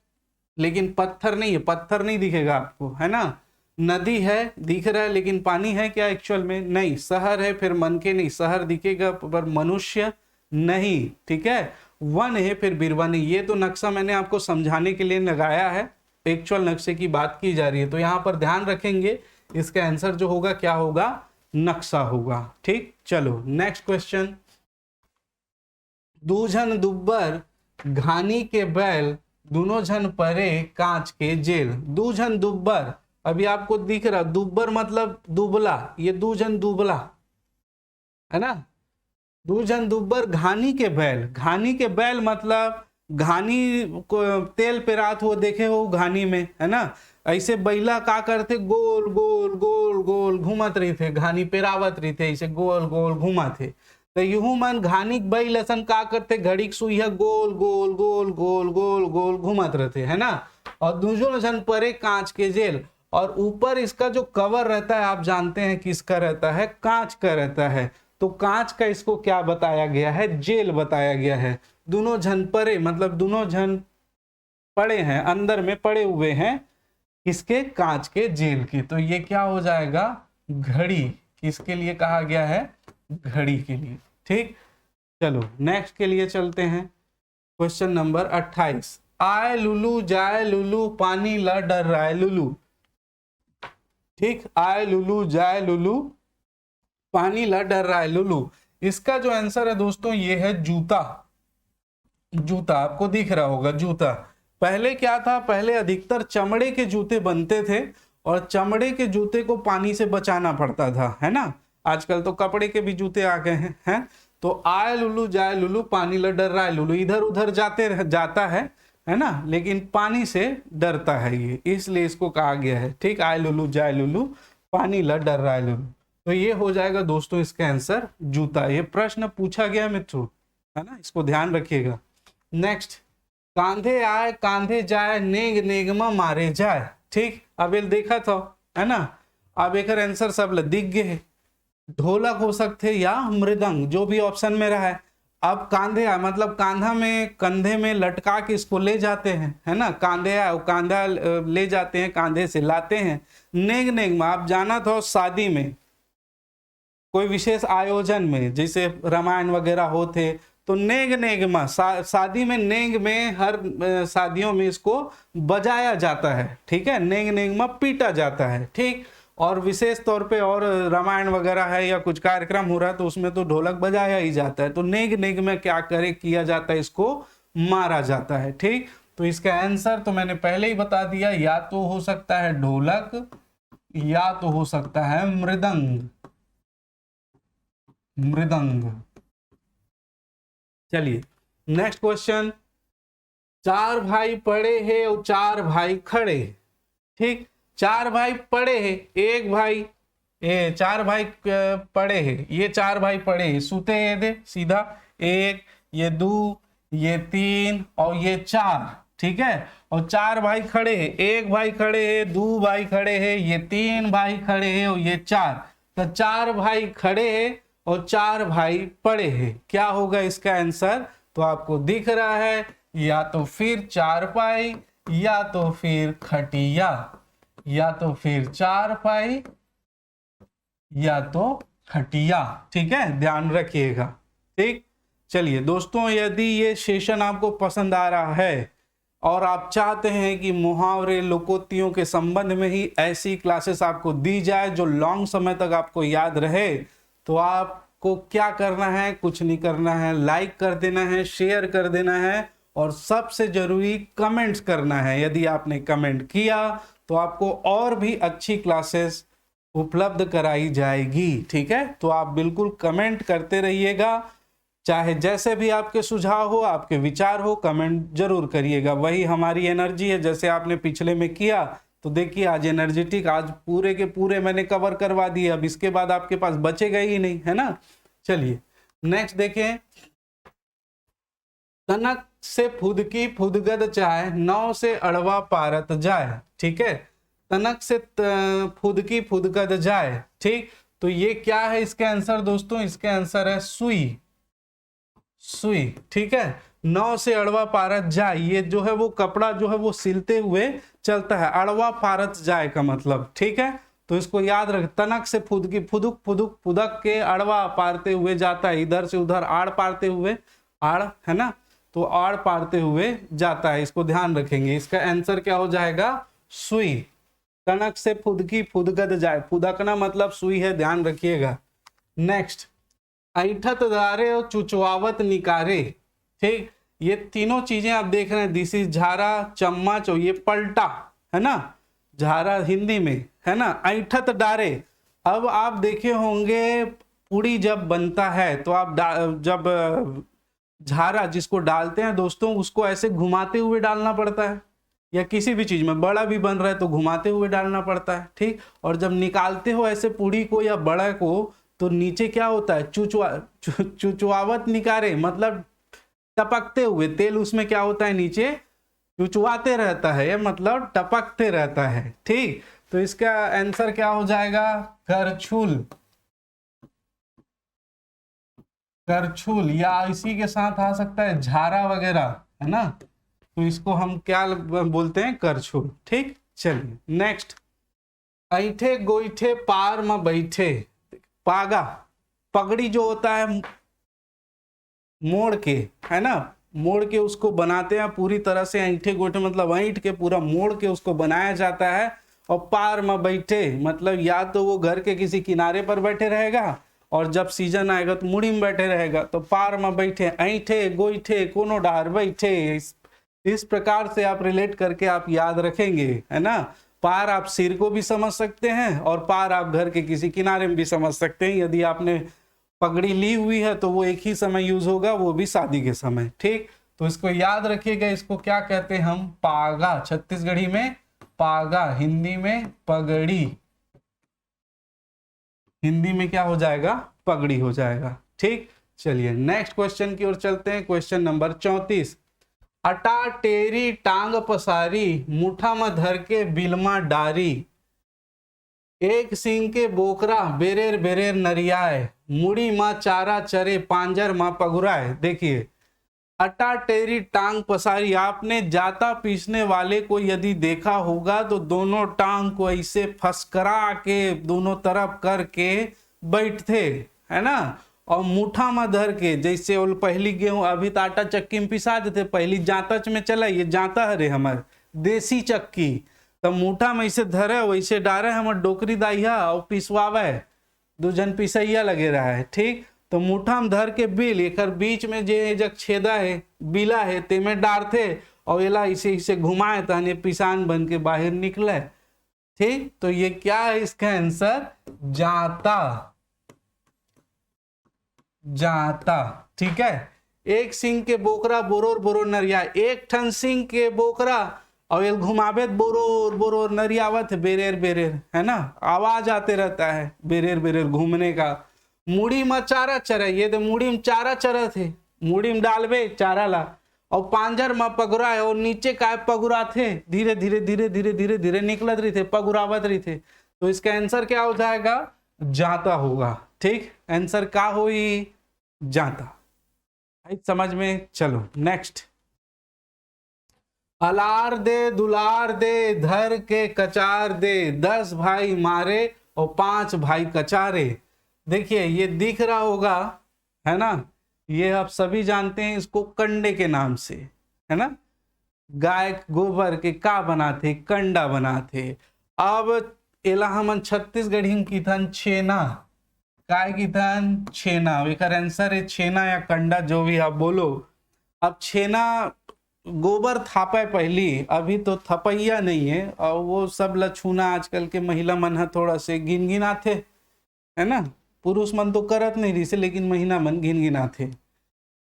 S1: लेकिन पत्थर नहीं है, पत्थर नहीं दिखेगा आपको, है ना। नदी है दिख रहा है लेकिन पानी है क्या एक्चुअल में, नहीं। शहर है फिर मनके नहीं, शहर दिखेगा पर मनुष्य नहीं। ठीक है, वन है फिर बिरवन है। ये तो नक्शा मैंने आपको समझाने के लिए लगाया है, एक्चुअल नक्शे की बात की जा रही है, तो यहां पर ध्यान रखेंगे इसका आंसर जो होगा क्या होगा, नक्शा होगा। ठीक, चलो नेक्स्ट क्वेश्चन। दूजन दुब्बर घानी के बैल, दोनों जन परे कांच के जेल। दूजन दुब्बर, अभी आपको दिख रहा दुब्बर मतलब दुबला, ये दूजन दुबला है ना। दूजन दुब्बर घानी के बैल, घानी के बैल मतलब घानी को तेल पे रात हो देखे हो घानी में, है ना। ऐसे बैला का करते गोल गोल गोल गोल घूमत रही थे, घानी पेरावत रही थे, ऐसे गोल गोल घूमा थे। तो यूं मन घानी बैल असन का करते घड़ी सुइया गोल गोल गोल गोल गोल गोल घूमत रहते, है ना। और दूसरों जन परे कांच के जेल, और ऊपर इसका जो कवर रहता है आप जानते हैं किसका रहता है, कांच का रहता है। तो कांच का इसको क्या बताया गया है, जेल बताया गया है। दोनों जन परे मतलब दोनों जन पड़े हैं, अंदर में पड़े हुए हैं किसके, कांच के जेल के। तो ये क्या हो जाएगा, घड़ी, किसके लिए कहा गया है, घड़ी के लिए। ठीक, चलो नेक्स्ट के लिए चलते हैं। Question number 28। आए लुलू जाए लुलू पानी ला डर रहा है लुलू। ठीक, आए लुलू जाए लुलू पानी ला डर रहा है लुलू। इसका जो आंसर है दोस्तों ये है जूता। जूता आपको दिख रहा होगा, जूता। पहले क्या था, पहले अधिकतर चमड़े के जूते बनते थे और चमड़े के जूते को पानी से बचाना पड़ता था, है ना। आजकल तो कपड़े के भी जूते आ गए हैं। तो आए लुलू जाए लुलू पानी ला डर रहा है लुलू, इधर उधर जाता है ना, लेकिन पानी से डरता है ये, इसलिए इसको कहा गया है। ठीक, आए लुलू जाए लुलू पानी ला डर रहा है लुलू। तो ये हो जाएगा दोस्तों इसका आंसर जूता। ये प्रश्न पूछा गया मित्रों, है ना, इसको ध्यान रखिएगा। नेक्स्ट, कांधे आए कांधे जाए नेग नेगमा मारे जाए। ठीक, अब ये देखा था, है ना। अब एक आंसर सब दिख गए, ढोलक हो सकते या मृदंग, जो भी ऑप्शन में रहा है। अब कांधे आए मतलब कांधा में, कंधे में लटका के इसको ले जाते हैं, है ना। कांधे आए, कांधा ले जाते हैं, कांधे से लाते हैं। नेग नेगमा आप जाना था शादी में, कोई विशेष आयोजन में, जैसे रामायण वगैरह होते, तो नेग नेगमा शादी में, नेग में हर शादियों में इसको बजाया जाता है। ठीक है, नेग नेगमा पीटा जाता है। ठीक, और विशेष तौर पे और रामायण वगैरह है या कुछ कार्यक्रम हो रहा है तो उसमें तो ढोलक बजाया ही जाता है। तो नेग नेग में क्या किया जाता है, इसको मारा जाता है। ठीक, तो इसका आंसर तो मैंने पहले ही बता दिया, या तो हो सकता है ढोलक या तो हो सकता है मृदंग। मृदंग। चलिए नेक्स्ट क्वेश्चन। चार भाई पड़े हैं और चार भाई खड़े। ठीक, चार भाई पड़े हैं, एक भाई चार भाई पड़े हैं, ये चार भाई पड़े हैं, सूते हैं दे सीधा, एक, ये दो, ये तीन और ये चार। ठीक है, और चार भाई खड़े हैं, एक भाई खड़े हैं, दो भाई खड़े हैं, ये तीन भाई खड़े हैं और ये चार। तो चार भाई खड़े हैं और चार भाई पड़े हैं, क्या होगा इसका आंसर। तो आपको दिख रहा है, या तो फिर चारपाई या तो फिर खटिया, या तो फिर चारपाई या तो खटिया। ठीक है, ध्यान रखिएगा। ठीक, चलिए दोस्तों, यदि ये सेशन आपको पसंद आ रहा है और आप चाहते हैं कि मुहावरे लोकोक्तियों के संबंध में ही ऐसी क्लासेस आपको दी जाए जो लॉन्ग समय तक आपको याद रहे, तो आपको क्या करना है, कुछ नहीं करना है, लाइक कर देना है, शेयर कर देना है और सबसे जरूरी कमेंट्स करना है। यदि आपने कमेंट किया तो आपको और भी अच्छी क्लासेस उपलब्ध कराई जाएगी। ठीक है, तो आप बिल्कुल कमेंट करते रहिएगा, चाहे जैसे भी आपके सुझाव हो, आपके विचार हो, कमेंट जरूर करिएगा। वही हमारी एनर्जी है, जैसे आपने पिछले में किया। तो देखिए आज एनर्जेटिक, आज पूरे के पूरे मैंने कवर करवा दिए, अब इसके बाद आपके पास बचेगा ही नहीं, है ना। चलिए नेक्स्ट देखें। तनक से फुदकी फुदगद चाहे, नौ से अड़वा पारत जाए। ठीक है, तनक से फुदकी फुदगद जाए। ठीक, तो ये क्या है इसका आंसर दोस्तों, इसका आंसर है सुई। सुई। ठीक है, नौ से अड़वा पारत जाए, ये जो है वो कपड़ा जो है वो सिलते हुए चलता है, अड़वा पारत जाए का मतलब। ठीक है, तो इसको याद रख, तनक से फुदकी, फुदुक फुदुक फुदक के अड़वा पारते हुए जाता है, इधर से उधर आड़ पारते हुए, आड़, है ना। तो आड़ पारते हुए जाता है, इसको ध्यान रखेंगे। इसका आंसर क्या हो जाएगा? सुई। कनक से फुदकी फुदकत जाए, फुदकना मतलब सुई है, ध्यान रखिएगा। नेक्स्ट, ऐठत दारे और चुचवावत निकारे। ठीक, ये तीनों चीजें आप देख रहे हैं, दिस इज झारा, चम्मच और ये पलटा है ना, झारा हिंदी में है ना, ऐठत डारे। अब आप देखे होंगे पूड़ी जब बनता है तो आप जब झारा जिसको डालते हैं दोस्तों, उसको ऐसे घुमाते हुए डालना पड़ता है, या किसी भी चीज में बड़ा भी बन रहा है तो घुमाते हुए डालना पड़ता है। ठीक, और जब निकालते हो ऐसे पूड़ी को या बड़ा को, तो नीचे क्या होता है? चुचवावत निकारे, मतलब टपकते हुए, तेल उसमें क्या होता है? नीचे चुचवाते रहता है, मतलब टपकते रहता है। ठीक, तो इसका आंसर क्या हो जाएगा? करछुल। करछुल, या इसी के साथ आ सकता है झारा वगैरह, है ना, तो इसको हम क्या बोलते हैं? करछुल। ठीक, चलिए नेक्स्ट, ऐठे गोईठे पार में बैठे। पागा, पगड़ी जो होता है मोड़ के, है ना, मोड़ के उसको बनाते हैं पूरी तरह से, ऐठे गोईठे मतलब ऐंठ के पूरा मोड़ के उसको बनाया जाता है। और पार में बैठे मतलब या तो वो घर के किसी किनारे पर बैठे रहेगा, और जब सीजन आएगा तो मुड़ी में बैठे रहेगा। तो पार में बैठे, ऐठे गोईठे कोनो डार बैठे, इस प्रकार से आप रिलेट करके आप याद रखेंगे, है ना। पार आप सिर को भी समझ सकते हैं, और पार आप घर के किसी किनारे में भी समझ सकते हैं। यदि आपने पगड़ी ली हुई है तो वो एक ही समय यूज होगा, वो भी शादी के समय। ठीक, तो इसको याद रखिएगा। इसको क्या कहते हैं हम? पागा। छत्तीसगढ़ी में पागा, हिंदी में पगड़ी, हिंदी में क्या हो जाएगा? पगड़ी हो जाएगा। ठीक, चलिए नेक्स्ट क्वेश्चन की ओर चलते हैं। क्वेश्चन नंबर 34, अटा टेरी टांग पसारी, मुठा में धर के बिलमा डारी। एक सिंह के बोकरा बेरेर बेरेर नरियाए, मुड़ी माँ चारा चरे पांजर माँ पगुराए। देखिए, अटा टेरी टांग पसारी, आपने जाता पीसने वाले को यदि देखा होगा तो दोनों टांग को ऐसे फसकरा के दोनों तरफ करके बैठते, है ना, और मुठा में धर के, जैसे वो पहली गेहूं अभी तो आटा चक्की में पिसा देते, पहली जांतच में चला, ये जांता है रे हमार देसी चक्की, तब मुठा में ऐसे धरे वैसे डारे हमार डोकरी दाइया और पिसवावे, दो जन पिसैया लगे रहा है। ठीक, तो मुठा में धर के बिल, एक बीच में जे जग छेदा है बिला है ते में डारते, और एला इसे इसे घुमाए ताने पिसान बन के बाहर निकले। ठीक, तो ये क्या है? इसका आंसर जाता। जाता। ठीक है, एक सिंह के बोकरा बोरोर बोरोर नरिया, एक ठन सिंह के बोकरा और ये घुमावे बोरोर बोरोर नरियावत बेरेर बेरेर, है ना, आवाज आते रहता है बेरेर बेरेर घूमने का। मुड़ी में चारा चरा, ये तो मुड़ी में चारा चरा थे, मुड़ी में डालवे चारा ला, और पांजर में पगुरा है, और नीचे का पगुरा थे, धीरे धीरे धीरे धीरे धीरे धीरे निकलत रही थे, पगुरावत रही थे। तो इसका आंसर क्या हो जाएगा? जाता होगा। ठीक, आंसर क्या हुई? जाता। समझ में? चलो नेक्स्ट, अलार दे दुलार दे धर के कचार दे, 10 भाई मारे और 5 भाई कचारे। देखिए, ये दिख रहा होगा, है ना, ये आप सभी जानते हैं इसको कंडे के नाम से, है ना, गाय गोबर के का बनाते? कंडा बनाते। अब एला हमन छत्तीसगढ़ी की थन छेना, काय की थन? छेना। एक आंसर है छेना या कंडा, जो भी आप बोलो। अब छेना गोबर थापे पहली, अभी तो थपैया नहीं है, और वो सब लछूना आजकल के महिला मन है थोड़ा से गिन गिना थे, है ना, पुरुष मन तो करत नहीं रही से, लेकिन महिला मन गिन गिना थे।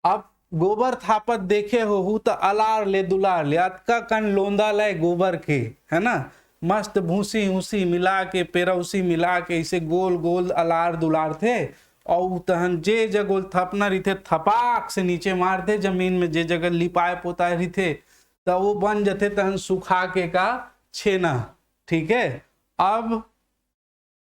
S1: अब गोबर थापत देखे हो तो अलार ले दुलार ले, अतका कन लोंदा ले गोबर के, है ना, मस्त भूसी उसी मिला के पेरौसी मिला के इसे गोल गोल अलार दुलार थे, और तहन जे जगह थपना रही थे थपाक से नीचे मारते जमीन में, जे जगह लिपाए पोताए रही थे, तो वो बन जाते तहन सुखा के का छेना। ठीक है, अब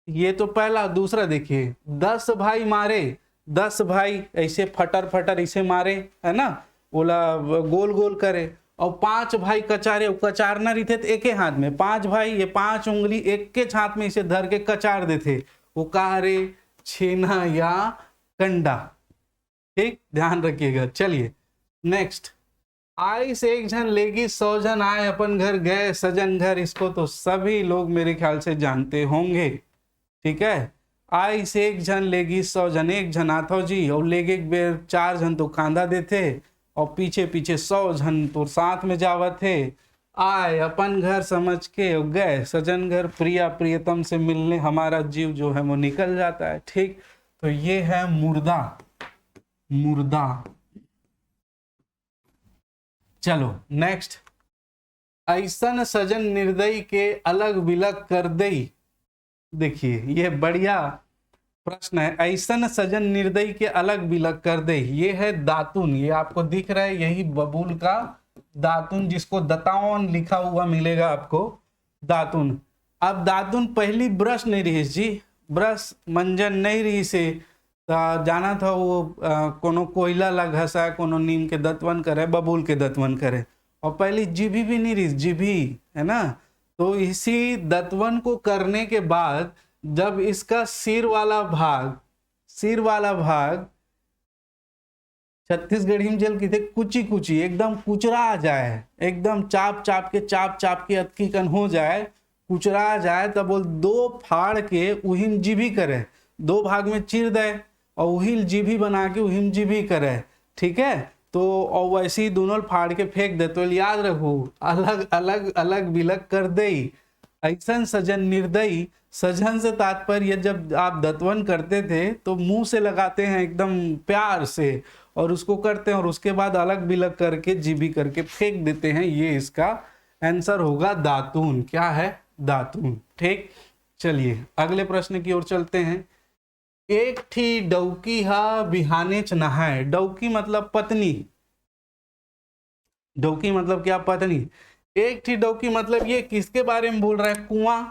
S1: ये तो पहला। दूसरा देखिए, 10 भाई मारे, 10 भाई ऐसे फटर फटर ऐसे मारे, है ना, बोला गोल गोल करे, और 5 भाई कचारे, कचारना रही थे तो एक हाथ में 5 भाई, ये 5 उंगली एक के हाथ में इसे धर के कचार देते, वो कहा रे? छेना या कंडा। ठीक, ध्यान रखिएगा। चलिए नेक्स्ट, आइस एक झन लेगी 100 झन आए अपन घर गए सजन घर, इसको तो सभी लोग मेरे ख्याल से जानते होंगे। ठीक है, आइस एक झन लेगी 100 झन, एक झन आथो जी और लेगे एक बेर 4 झन तो कांदा देते और पीछे पीछे 100 झन तो साथ में जावत थे। आए अपन घर समझ के गए सजन घर, प्रिया प्रियतम से मिलने हमारा जीव जो है वो निकल जाता है। ठीक, तो ये है मुर्दा। मुर्दा। चलो नेक्स्ट, ऐसन सजन निर्दयी के अलग विलग कर दई। देखिए ये बढ़िया प्रश्न है, ऐसन सजन निर्दयी के अलग विलग कर दई। ये है दातुन, ये आपको दिख रहा है, यही बबूल का दातुन, जिसको दतावन लिखा हुआ मिलेगा आपको, दातुन। अब दातुन पहली ब्रश नहीं रही जी, ब्रश मंजन नहीं रही से जाना था वो कोनो कोयला ला घसा, कोनो नीम के दतवन करे, बबूल के दतवन करे, और पहली जीभी भी नहीं रही, जीभी है ना। तो इसी दतवन को करने के बाद जब इसका सिर वाला भाग छत्तीसगढ़ी में जल की थे कुची कुची एकदम कुचरा आ जाए, एकदम चाप चाप के अतकीकन हो जाए, कुचरा आ जाए, तब बोल 2 फाड़ के उहिम जीभी करे, 2 भाग में चीर दे और उहिल जीभी बना के उहिम जीभी करे। ठीक है, तो और वैसे ही दोनों फाड़ के फेंक दे। तो याद रखो, अलग अलग अलग विलग कर दई। ऐसन सजन निर्दयी, सजन से तात्पर्य जब आप दतवन करते थे तो मुंह से लगाते हैं एकदम प्यार से और उसको करते हैं और उसके बाद अलग विलग करके जीभी करके फेंक देते हैं। ये इसका आंसर होगा दातून। क्या है? दातून। ठीक, चलिए अगले प्रश्न की ओर चलते हैं। एक थी डौकी हा बिहानेच नहाए। डौकी मतलब पत्नी, डौकी मतलब क्या? पत्नी। एक थी डौकी मतलब ये किसके बारे में बोल रहा है? कुआं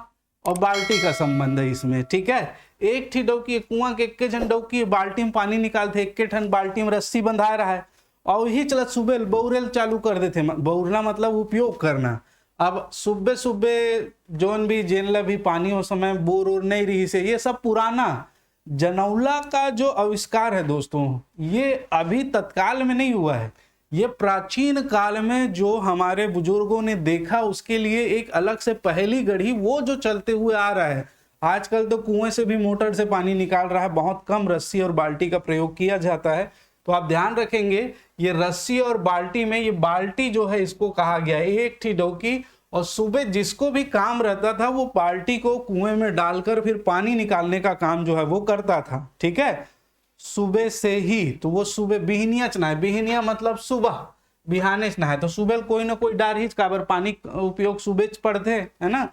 S1: और बाल्टी का संबंध है इसमें। ठीक है, एक थी डौकी, कुआं के एक जन डौकी, बाल्टी में पानी निकालते, एक ठन बाल्टी में रस्सी बंधा रहा है और वही चलत सुबह बौरेल चालू कर देते। बौरना मतलब उपयोग करना। अब सुबह सुबह जोन भी जेनला भी पानी उस समय बोर और नहीं रही से, ये सब पुराना जनौला का जो आविष्कार है दोस्तों, ये अभी तत्काल में नहीं हुआ है, ये प्राचीन काल में जो हमारे बुजुर्गों ने देखा उसके लिए एक अलग से पहेली गढ़ी, वो जो चलते हुए आ रहा है। आजकल तो कुएं से भी मोटर से पानी निकाल रहा है, बहुत कम रस्सी और बाल्टी का प्रयोग किया जाता है। तो आप ध्यान रखेंगे ये रस्सी और बाल्टी में, ये बाल्टी जो है इसको कहा गया है एक थी डौकी, और सुबह जिसको भी काम रहता था वो बाल्टी को कुएं में डालकर फिर पानी निकालने का काम जो है वो करता था। ठीक है, सुबह से ही। तो वो सुबह बिहनिया चना, बिहनिया मतलब सुबह, बिहाने चना है, तो सुबह कोई ना कोई डारहिच काबर पानी उपयोग सुबह पड़ते है ना।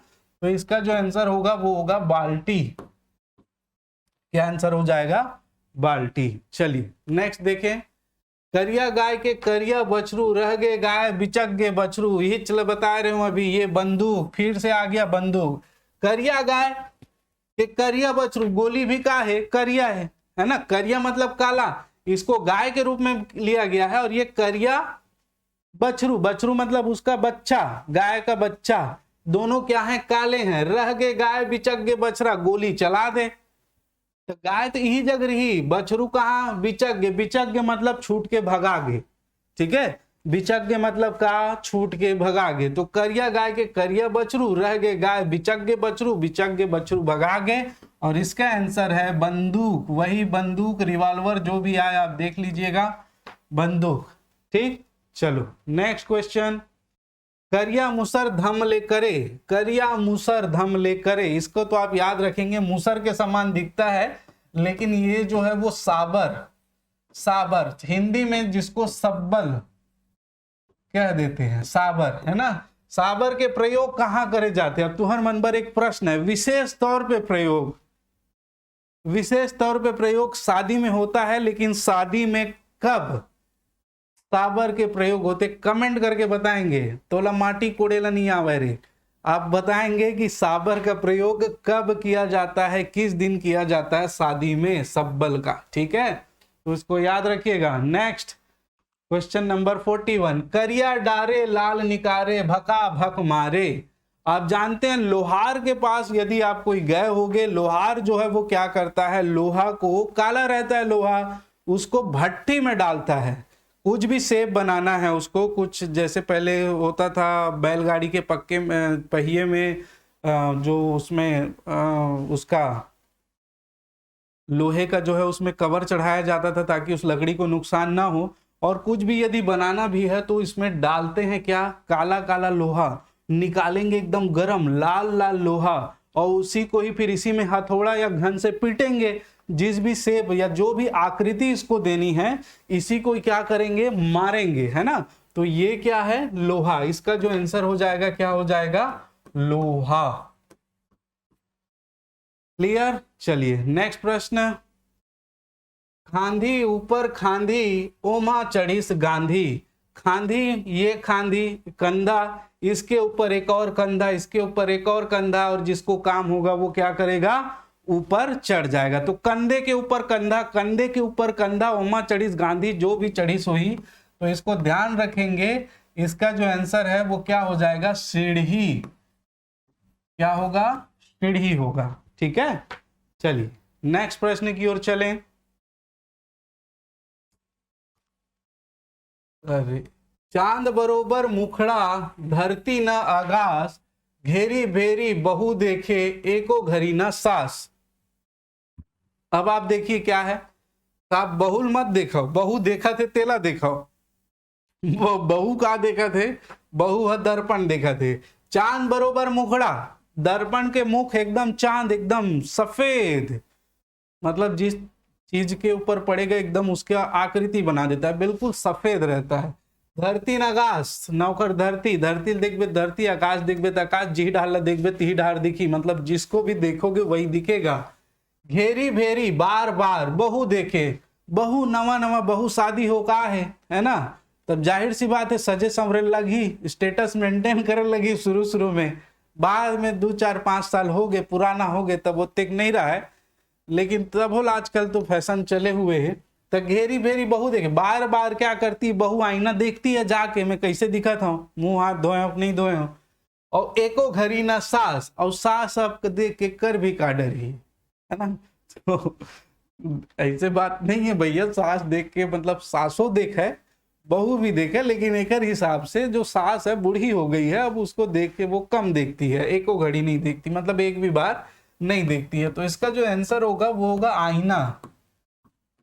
S1: तो इसका जो आंसर होगा वो होगा बाल्टी। क्या आंसर हो जाएगा? बाल्टी। चलिए नेक्स्ट देखें। करिया गाय के करिया बछरू, रह गए गाय बिचक गए बछरू। ये चलो बता रहे हूं अभी, ये बंदूक फिर से आ गया बंदूक। करिया गाय के करिया बछरू, गोली भी का है? करिया है ना। करिया मतलब काला, इसको गाय के रूप में लिया गया है। और ये करिया बछरू, बछरू मतलब उसका बच्चा, गाय का बच्चा, दोनों क्या है? काले हैं। रह गए गाय बिचक गए बछरा, गोली चला दे। तो गाय तो यही जग रही, बछरू कहाँ? बिचक गए। बिचक गए मतलब छूट के भगा गए। ठीक है, बिचक गए मतलब का? छूट के भगा गए। तो करिया गाय के करिया बछरू, रह गए गाय बिचक गए बछरू, बिचक गए बछरू भगा गए। और इसका आंसर है बंदूक। वही बंदूक, रिवॉल्वर जो भी आए आप देख लीजिएगा, बंदूक। ठीक, चलो नेक्स्ट क्वेश्चन। करिया मुसर धम ले करे, करिया मुसर धम ले करे, इसको तो आप याद रखेंगे, मुसर के समान दिखता है लेकिन ये जो है वो साबर, साबर हिंदी में जिसको सब्बल कह देते हैं, साबर है ना। साबर के प्रयोग कहाँ करे जाते हैं? अब तुहर मन पर एक प्रश्न है। विशेष तौर पे प्रयोग, विशेष तौर पे प्रयोग शादी में होता है, लेकिन शादी में कब साबर के प्रयोग होते? कमेंट करके बताएंगे। तोला माटी कोड़ेला नहीं आवे रे, आप बताएंगे कि साबर का प्रयोग कब किया जाता है, किस दिन किया जाता है शादी में सब्बल का। ठीक है, तो इसको याद रखिएगा। Next question number 41। करिया डारे लाल निकारे, भका भक मारे। आप जानते हैं लोहार के पास यदि आप कोई गए होगे, लोहार जो है वो क्या करता है? लोहा को, काला रहता है लोहा, उसको भट्टी में डालता है। कुछ भी शेप बनाना है उसको, कुछ जैसे पहले होता था बैलगाड़ी के पक्के पहिए में जो उसमें उसका लोहे का जो है उसमें कवर चढ़ाया जाता था ताकि उस लकड़ी को नुकसान ना हो। और कुछ भी यदि बनाना भी है तो इसमें डालते हैं क्या, काला काला लोहा निकालेंगे, एकदम गरम लाल लाल लोहा, और उसी को ही फिर इसी में हथौड़ा या घन से पीटेंगे। जिस भी शेप या जो भी आकृति इसको देनी है इसी को क्या करेंगे, मारेंगे, है ना। तो ये क्या है, लोहा। इसका जो आंसर हो जाएगा क्या हो जाएगा, लोहा। क्लियर। चलिए नेक्स्ट प्रश्न। खांधी ऊपर खांधी ओमा चढ़ीस गांधी। खांधी, ये खांधी कंधा, इसके ऊपर एक और कंधा, इसके ऊपर एक और कंधा, और जिसको काम होगा वो क्या करेगा, ऊपर चढ़ जाएगा। तो कंधे के ऊपर कंधा, कंधे के ऊपर कंधा, ओमा चढ़ीस गांधी, जो भी चढ़ीस हुई। तो इसको ध्यान रखेंगे, इसका जो आंसर है वो क्या हो जाएगा, सीढ़ी। क्या होगा, सीढ़ी होगा। ठीक है। चलिए नेक्स्ट प्रश्न की ओर चलें। अरे, चांद बरोबर मुखड़ा धरती न आगास, घेरी भेरी बहु देखे एको घड़ी न सास। अब आप देखिए क्या है, आप बहुल मत देखो, बहु देखा थे तेला देखो, वो बहु का देखा थे, बहु है दर्पण देखा थे। चांद बरोबर मुखड़ा, दर्पण के मुख एकदम चांद, एकदम सफेद, मतलब जिस चीज के ऊपर पड़ेगा एकदम उसका आकृति बना देता है, बिल्कुल सफेद रहता है। धरती आकाश, नौकर धरती, धरती देखबे धरती, आकाश देखबे तो आकाश, जी ढाल देखबे ती ढार दिखी, मतलब जिसको भी देखोगे वही दिखेगा। घेरी भेरी बार बार बहु देखे, बहु नवा नवा बहु शादी हो का है ना। तब जाहिर सी बात है सजे संवरे लगी, स्टेटस मेंटेन करे लगी शुरू शुरू में, बाद में 2 4 5 साल हो गए, पुराना हो गए, तब वो तेक नहीं रहा है, लेकिन तब हो आजकल तो फैशन चले हुए है। तो घेरी भेरी बहू देखे, बार बार क्या करती बहू, आईना देखती है जाके, मैं कैसे दिखत हूँ, मुंह हाथ धोए हो नहीं धोए हो। और एको घड़ी ना सास, और सास आपको देख के कर भी का डरी, है ना। तो ऐसे बात नहीं है भैया, सास देख के मतलब सासों देख है, बहू भी देखे, लेकिन एक हिसाब से जो सास है बूढ़ी हो गई है, अब उसको देख के वो कम देखती है, एको घड़ी नहीं देखती, मतलब एक भी बार नहीं देखती है। तो इसका जो आंसर होगा वो होगा आईना,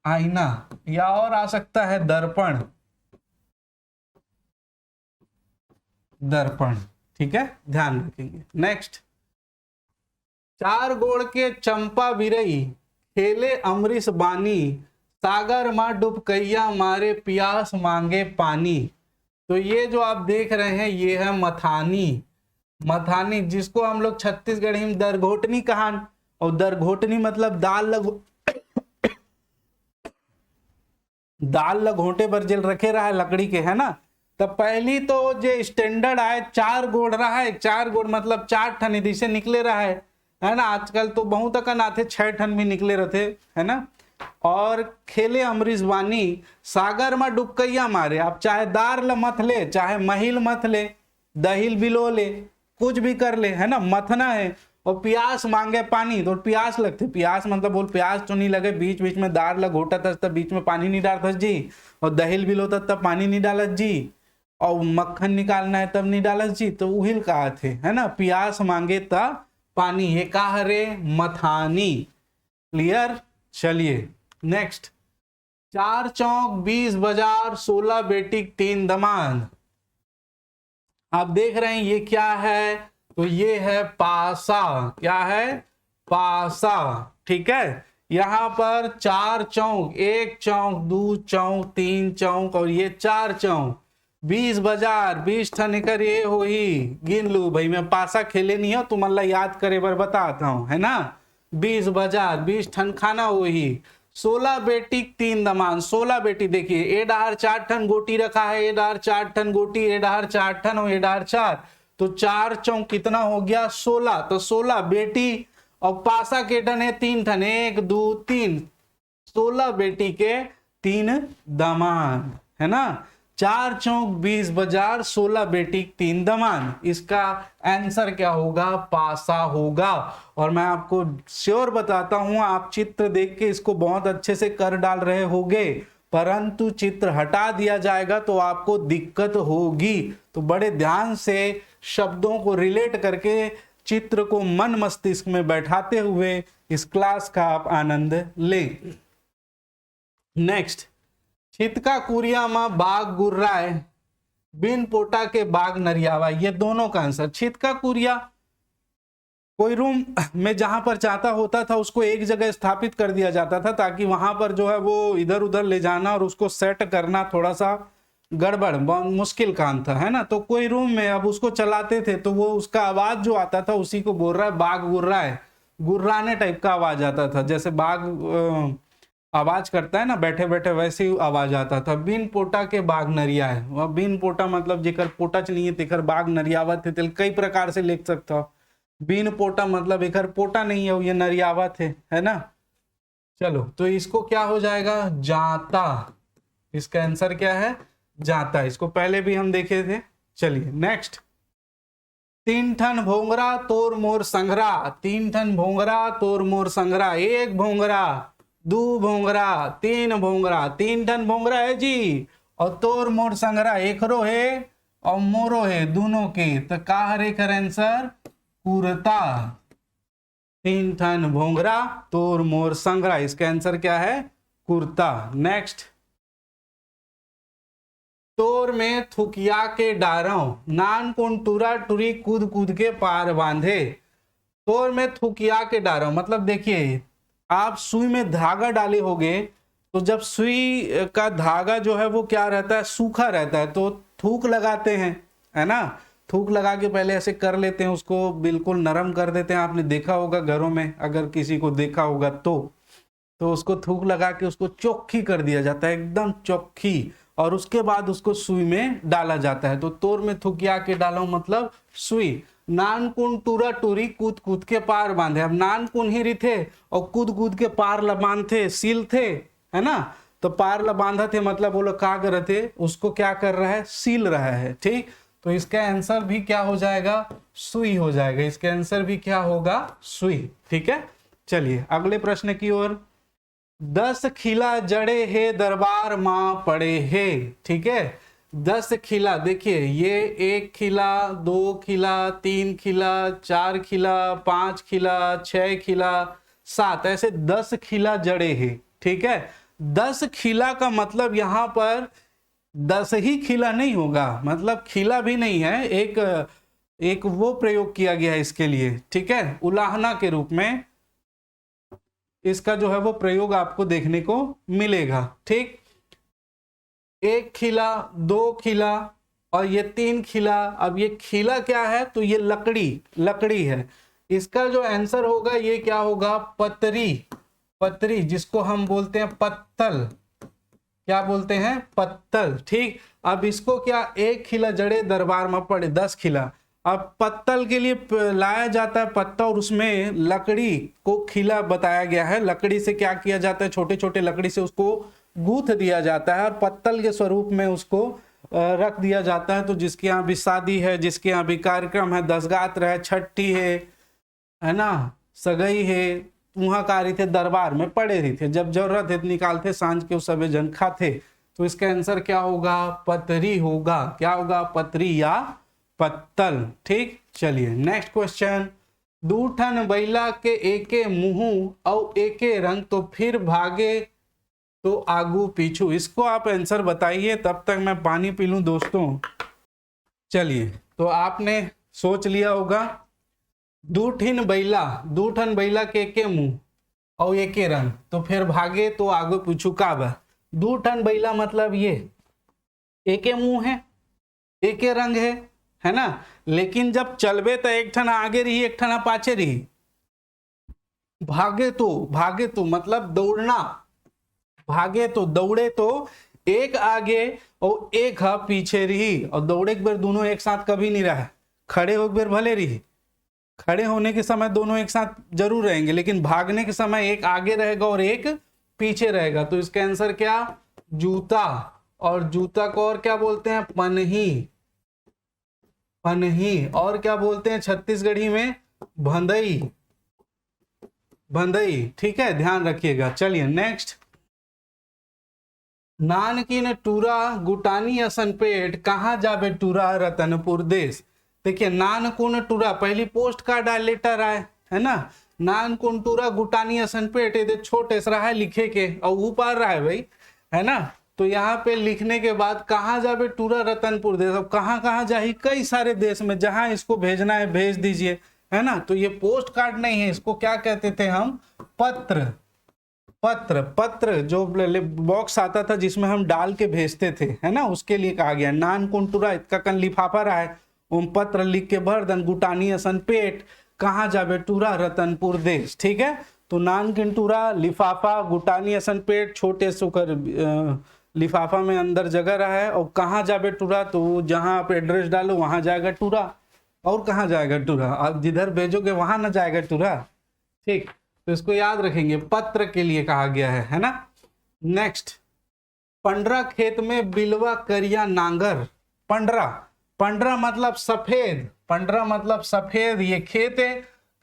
S1: आईना, या और आ सकता है दर्पण, दर्पण। ठीक है, ध्यान रखेंगे। नेक्स्ट। चार गोड़ के चंपा बिरई खेले अमरीश बानी, सागर मां डुबकैया मारे प्यास मांगे पानी। तो ये जो आप देख रहे हैं ये है मथानी, मथानी जिसको हम लोग छत्तीसगढ़ी में दरघोटनी कहान, और दरघोटनी मतलब दाल लगोटे पर जेल रखे रहा है लकड़ी के, है ना। तब पहली तो जो स्टैंडर्ड आए 4 गोड़ रहा है, 4 गोड़ मतलब 4 ठन यदि से निकले रहा है ना। आजकल तो बहुत तक आते 6 ठन भी निकले रहते, है ना। और खेले अमरीश बानी, सागर में डुबकैया मारे, आप चाहे दार ल मथ ले, चाहे महिल मथ ले, दहिल बिलो ले, कुछ भी कर ले, है ना, मथना है। और प्यास मांगे पानी, तो प्यास लगती, प्यास मतलब बोल प्यास तो नहीं लगे, बीच बीच में दार लग घोटा था तब बीच में पानी नहीं डालता जी, और दहिल बिलो तब पानी नहीं डालत जी, और मक्खन निकालना है तब नहीं डालत जी। तो उहिल कहा थे, है ना, प्यास मांगे तब पानी, ये कहा रे मथानी। क्लियर। चलिए नेक्स्ट। 4 चौक 20 बाजार 16 बेटी 3 दमाद। आप देख रहे हैं ये क्या है, तो ये है पासा। क्या है, पासा। ठीक है। यहां पर 4 चौक, 1 चौक 2 चौक 3 चौक, और ये 4 चौक 20 बाजार 20 ठन एकर ये हो ही गिन लू भाई, मैं पासा खेले नहीं हो तो मतलब याद करे बर बताता हूं, है ना। 20 बाजार 20 ठन खाना हो ही, 16 बेटी 3 दमान, 16 बेटी देखिए, ए डाहर 4 ठन गोटी रखा है, ए डाहर 4 ठन गोटी, ए डाहर 4 ठन और ए डाहर 4, तो 4 चौक कितना हो गया 16, तो 16 बेटी, और पासा के ठन है 3 ठन, 1 2 3, 16 बेटी के 3 दमान, है ना। 4 चौक 20 बाजार 16 बेटी 3 दमान, इसका आंसर क्या होगा, पासा होगा। और मैं आपको श्योर बताता हूं, आप चित्र देख के इसको बहुत अच्छे से कर डाल रहे होगे, परंतु चित्र हटा दिया जाएगा तो आपको दिक्कत होगी। तो बड़े ध्यान से शब्दों को रिलेट करके चित्र को मन मस्तिष्क में बैठाते हुए इस क्लास का आप आनंद लें। नेक्स्ट, छितका कुरिया में बाघ गुर्राए, बिन पोटा के बाघ नरियावा। ये दोनों का आंसर। छितका कुरिया कोई रूम में जहां पर चाहता होता था उसको एक जगह स्थापित कर दिया जाता था, ताकि वहां पर जो है वो इधर उधर ले जाना और उसको सेट करना थोड़ा सा गड़बड़ मुश्किल काम था, है ना। तो कोई रूम में अब उसको चलाते थे तो वो उसका आवाज जो आता था उसी को बोल रहा है बाघ गुर्रा है, गुर्राने टाइप का आवाज आता था, जैसे बाघ आवाज करता है ना बैठे बैठे, वैसे ही आवाज आता था। बिन पोटा के बाघ नरिया है, वह बिन पोटा मतलब जेकर पोटा च नहीं है तेकर बाघ नरियावत थे, कई प्रकार से लिख सकता हो। बिन पोटा मतलब एकर पोटा नहीं है, ये नरियावा थे, है ना। चलो, तो इसको क्या हो जाएगा, जाता। इसका आंसर क्या है, जाता। इसको पहले भी हम देखे थे। चलिए नेक्स्ट, तीन ठन भोंगरा तोर मोर संघरा। तीन ठन भोंगरा तोर मोर संघरा। एक भोंगरा, दो भोंगरा, तीन भोंगरा। तीन ठन भोंगरा है जी, और तोर मोर संघरा एकरो है और मोरो है, दोनों के। तो का हरे कर आंसर, कुर्ता। तीन ठन भोंगरा तोर मोर संघरा, इसका आंसर क्या है, कुर्ता। नेक्स्ट, तोर में थुकिया के डारो, नान कुन टूरा टूरी कूद कूद के पार बांधे। तोर में थुकिया के डारो मतलब देखिए, आप सुई में धागा डाले होगे तो जब सुई का धागा जो है वो क्या रहता है, सूखा रहता है, तो थूक लगाते हैं, है ना। थूक लगा के पहले ऐसे कर लेते हैं, उसको बिल्कुल नरम कर देते हैं। आपने देखा होगा घरों में, अगर किसी को देखा होगा तो उसको थूक लगा के उसको चोखी कर दिया जाता है, एकदम चोखी, और उसके बाद उसको सुई में डाला जाता है। तो तोर में थुकिया के डालो मतलब सुई। नान कुन टूरा टूरी कूद कूद के पार बांधे। अब नान कुन ही रही थे और कूद कूद के पार ल बांधते, सील थे, है ना। तो पार ल बांधा थे मतलब वो लोग क्या कर रहे थे, उसको क्या कर रहा है, सील रहा है, ठीक। तो इसका आंसर भी क्या हो जाएगा, सुई हो जाएगा। इसका आंसर भी क्या होगा, सुई, ठीक है। चलिए अगले प्रश्न की ओर। 10 खिला जड़े है दरबार मां पड़े है, ठीक है। 10 खिला, देखिए ये 1 खिला, 2 खिला, 3 खिला, 4 खिला, 5 खिला, 6 खिला, 7, ऐसे 10 खिला जड़े हैं, ठीक है। 10 खिला का मतलब यहां पर 10 ही खिला नहीं होगा, मतलब खिला भी नहीं है, एक वो प्रयोग किया गया है इसके लिए, ठीक है, उलाहना के रूप में इसका जो है वो प्रयोग आपको देखने को मिलेगा, ठीक। 1 खिला, 2 खिला और ये 3 खिला। अब ये खिला क्या है, तो ये लकड़ी है। इसका जो आंसर होगा ये क्या होगा, पतरी, जिसको हम बोलते हैं पत्तल। क्या बोलते हैं, पत्तल, ठीक। अब इसको क्या, 1 खिला जड़े दरबार में पड़े, 10 खिला। अब पत्तल के लिए लाया जाता है पत्ता, और उसमें लकड़ी को खिला बताया गया है। लकड़ी से क्या किया जाता है, छोटे छोटे लकड़ी से उसको गूंथ दिया जाता है और पत्तल के स्वरूप में उसको रख दिया जाता है। तो जिसके यहाँ भी शादी है, जिसके यहाँ भी कार्यक्रम है, दसगात्र है, छठी है ना, सगई है, वहां का रही थे, दरबार में पड़े रही थे, जब जरूरत है निकालते, सांझ के उस सभी जन खाते। तो इसका आंसर क्या होगा, पतरी होगा। क्या होगा, पतरी या पत्तल, ठीक। चलिए नेक्स्ट क्वेश्चन। दूठन बैला के एके मुंह और एके रंग, तो फिर भागे तो आगू पीछू। इसको आप आंसर बताइए, तब तक मैं पानी पी लूं दोस्तों। चलिए, तो आपने सोच लिया होगा, दूठन बैला के एके मुंह और एके रंग, तो फिर भागे तो आगू पीछू का बा। दूठन बैला मतलब ये एके मुंह है, एके रंग है ना। लेकिन जब चलबे तो एक ठन आगे रही, एक ठन पाछे रही। भागे तो मतलब दौड़ना, भागे तो दौड़े तो एक आगे और एक पीछे रही, और दौड़े के बेर दोनों एक साथ कभी नहीं रहा। खड़े हो बेर भले रही, खड़े होने के समय दोनों एक साथ जरूर रहेंगे, लेकिन भागने के समय एक आगे रहेगा और एक पीछे रहेगा। तो इसका आंसर क्या, जूता। और जूता को और क्या बोलते हैं, पनही। और क्या बोलते हैं छत्तीसगढ़ी में, भंदई, ठीक है, ध्यान रखिएगा। चलिए नेक्स्ट। नानकिन टूरा गुटानी असन पेट, कहाँ जाबे टूरा रतनपुर देश। देखिए नानकुन टूरा, पहली पोस्ट कार्ड आए, लेटर आए, है ना। नानकुन टूरा गुटानी असन पेट, ये छोटे से रहा है लिखे के और ऊपर रहा है भाई, है ना। तो यहाँ पे लिखने के बाद कहाँ जाबे टूरा रतनपुर देश, अब कहाँ कहाँ जाही, कई सारे देश में, जहां इसको भेजना है भेज दीजिए, है ना। तो ये पोस्ट कार्ड नहीं है, इसको क्या कहते थे हम, पत्र। पत्र, पत्र जो बॉक्स आता था जिसमें हम डाल के भेजते थे, है ना, उसके लिए कहा गया। नान कुंटूरा इतका कन लिफाफा रहा है, उम पत्र लिख के भर दन, गुटानी असन पेट, कहाँ जाबे टूरा रतनपुर देश, ठीक है। तो नान किंटूरा लिफाफा, गुटानी असन पेट, छोटे सुकर लिफाफा में अंदर जगह रहा है, और कहाँ जाबे टूरा, तो जहां आप एड्रेस डालो वहां जाएगा टूरा, और कहाँ जाएगा टूरा, आप जिधर भेजोगे वहां ना जाएगा टूरा, ठीक। तो इसको याद रखेंगे, पत्र के लिए कहा गया है ना। नेक्स्ट, पंडरा खेत में बिलवा करिया नांगर। पंडरा, पंडरा मतलब सफेद, पंडरा मतलब सफेद, ये खेत है,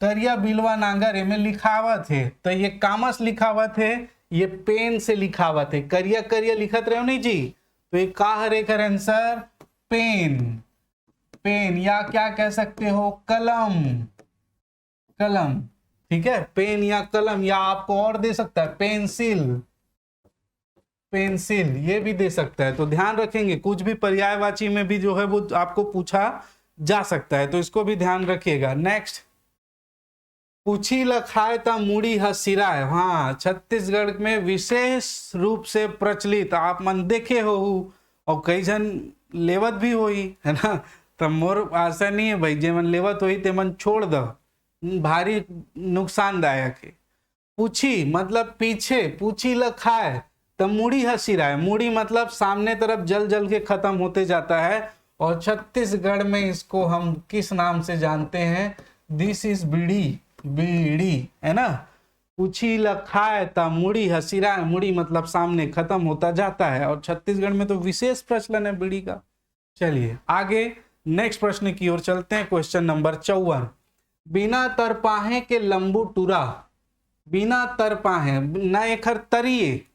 S1: करिया बिलवा नांगर, इनमें लिखावत है, तो ये कामस लिखावत है, ये पेन से लिखावत है, करिया करिया लिखत रहे हो नहीं जी, तो ये का हरे कर आंसर, पेन। पेन, या क्या कह सकते हो, कलम, कलम, ठीक है, पेन या कलम, या आपको और दे सकता है पेंसिल, पेंसिल ये भी दे सकता है। तो ध्यान रखेंगे, कुछ भी पर्यायवाची में भी जो है वो आपको पूछा जा सकता है, तो इसको भी ध्यान रखिएगा। नेक्स्ट, पूछी लखाए ता मुड़ी हसिराए, हाँ छत्तीसगढ़ में विशेष रूप से प्रचलित, आप मन देखे हो और कई जन लेवत भी होई, है ना। तो मोर आशा नहीं है भाई, जे मन लेवत होई ते मन छोड़ दो, भारी नुकसानदायक है। पूछी मतलब पीछे, पूछी लखाए तो मुड़ी हसिराए, मुड़ी मतलब सामने तरफ जल जल के खत्म होते जाता है, और छत्तीसगढ़ में इसको हम किस नाम से जानते हैं, दिस इज बीड़ी, बीड़ी, है ना। पूछी लखाए ता मुड़ी हसिराए, मुड़ी मतलब सामने खत्म होता जाता है, और छत्तीसगढ़ में तो विशेष प्रचलन है बीड़ी का। चलिए आगे नेक्स्ट प्रश्न की ओर चलते हैं, क्वेश्चन नंबर 54। बिना तरपाहे के लंबू टूरा, बिना तरपाहे, न एखर तरिए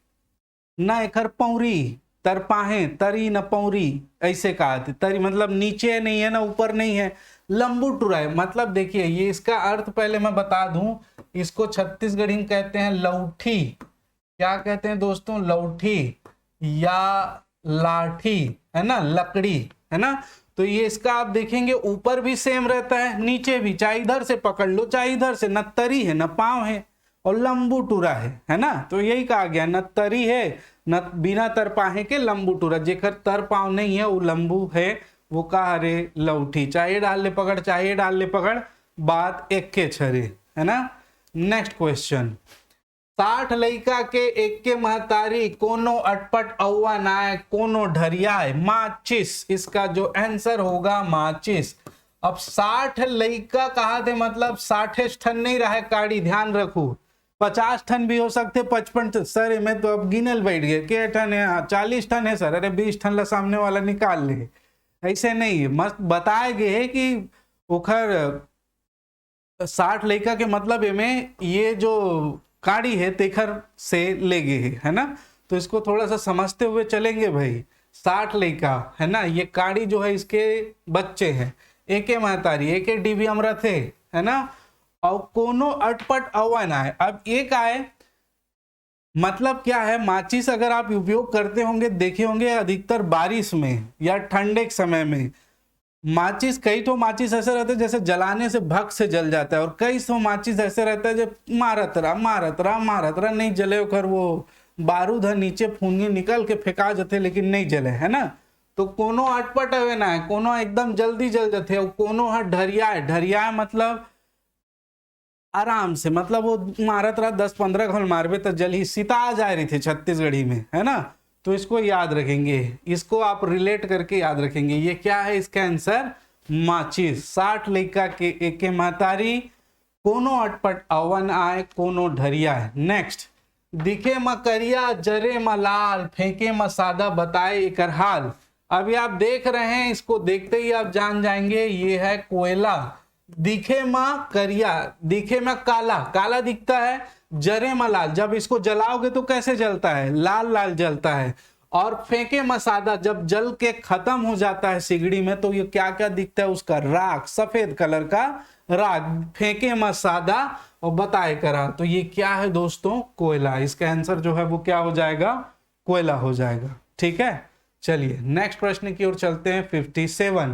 S1: न एखर पौरी, तरपाहे तरी न पौरी, ऐसे कहा थे। तरी मतलब नीचे नहीं है ना ऊपर नहीं है, लंबू टूरा है, मतलब देखिए ये इसका अर्थ पहले मैं बता दूं, इसको छत्तीसगढ़ी कहते हैं लौठी। क्या कहते हैं दोस्तों, लौठी या लाठी, है ना, लकड़ी, है ना। तो ये इसका आप देखेंगे ऊपर भी सेम रहता है, नीचे भी, चाहे इधर से पकड़ लो चाहे इधर से, न तरी है न पांव है, और लंबू टूरा है ना। तो यही कहा गया, न तरी है न बिना तरपाहे के लंबू टूरा, जेकर तर पांव नहीं है वो लंबू है, वो कहा रे लौठी, चाहे डाल ले पकड़ चाहे डाल ले पकड़, बात एक के छरे, है ना। नेक्स्ट क्वेश्चन, 60 लइका के एक के महतारी, कोनो अटपट औवा नाय कोनो ढरियाए, माचिस, इसका जो आंसर होगा माचिस। अब 60 लइका कहा थे, मतलब 60 ठन नहीं रहा काड़ी, ध्यान रखू, 50 ठन भी हो सकते, 55, सर मैं तो अब गिनल बैठ गए के ठन है, 40 ठन है सर, अरे 20 ठन ला सामने वाला निकाल ले, ऐसे नहीं है, मस्त बताए गए है कि उखर 60 लइका के मतलब में ये जो काड़ी है तेखर से ले गए है ना। तो इसको थोड़ा सा समझते हुए चलेंगे भाई, 60 लइका है ना, ये काड़ी जो है इसके बच्चे हैं, एके महतारी एके डीबी अमृत है ना, और कोनो अटपट अवन आए। अब एक आए मतलब क्या है, माचिस अगर आप उपयोग करते होंगे देखे होंगे अधिकतर बारिश में या ठंडे के समय में, माचिस कई तो माचिस ऐसे रहते हैं जैसे जलाने से भग से जल जाता है, और कई तो माचिस ऐसे रहता है जो मारत रहा नहीं जले, कर वो बारूद है नीचे फूंगी निकल के फेंका जाते लेकिन नहीं जले, है ना। तो कोनो अटपट है ना है, कोनो एकदम जल्दी जल जाते, और कोनो है ढरिया, ढरिया मतलब आराम से, मतलब वो मारत रहा 10-15 घोल मारबे तो जल ही सीता जा रही थी छत्तीसगढ़ी में, है ना। तो इसको याद रखेंगे, इसको आप रिलेट करके याद रखेंगे, ये क्या है इसका आंसर, माचिस। 60 लइका के एक के महतारी, कोनो अटपट अवन आए कोनो ढरिया है। नेक्स्ट, दिखे म करिया जरे म लाल, फेंके म सादा बताए एकर हाल। अभी आप देख रहे हैं, इसको देखते ही आप जान जाएंगे ये है कोयला। दिखे म करिया, दिखे में काला, काला दिखता है, जरे में लाल, जब इसको जलाओगे तो कैसे जलता है, लाल लाल जलता है, और फेंके मसादा, जब जल के खत्म हो जाता है सिगड़ी में तो ये क्या क्या दिखता है उसका, राख, सफेद कलर का राख, फेंके मसादा और बताए करा, तो ये क्या है दोस्तों, कोयला। इसका आंसर जो है वो क्या हो जाएगा, कोयला हो जाएगा। ठीक है, चलिए नेक्स्ट प्रश्न की ओर चलते हैं। 57,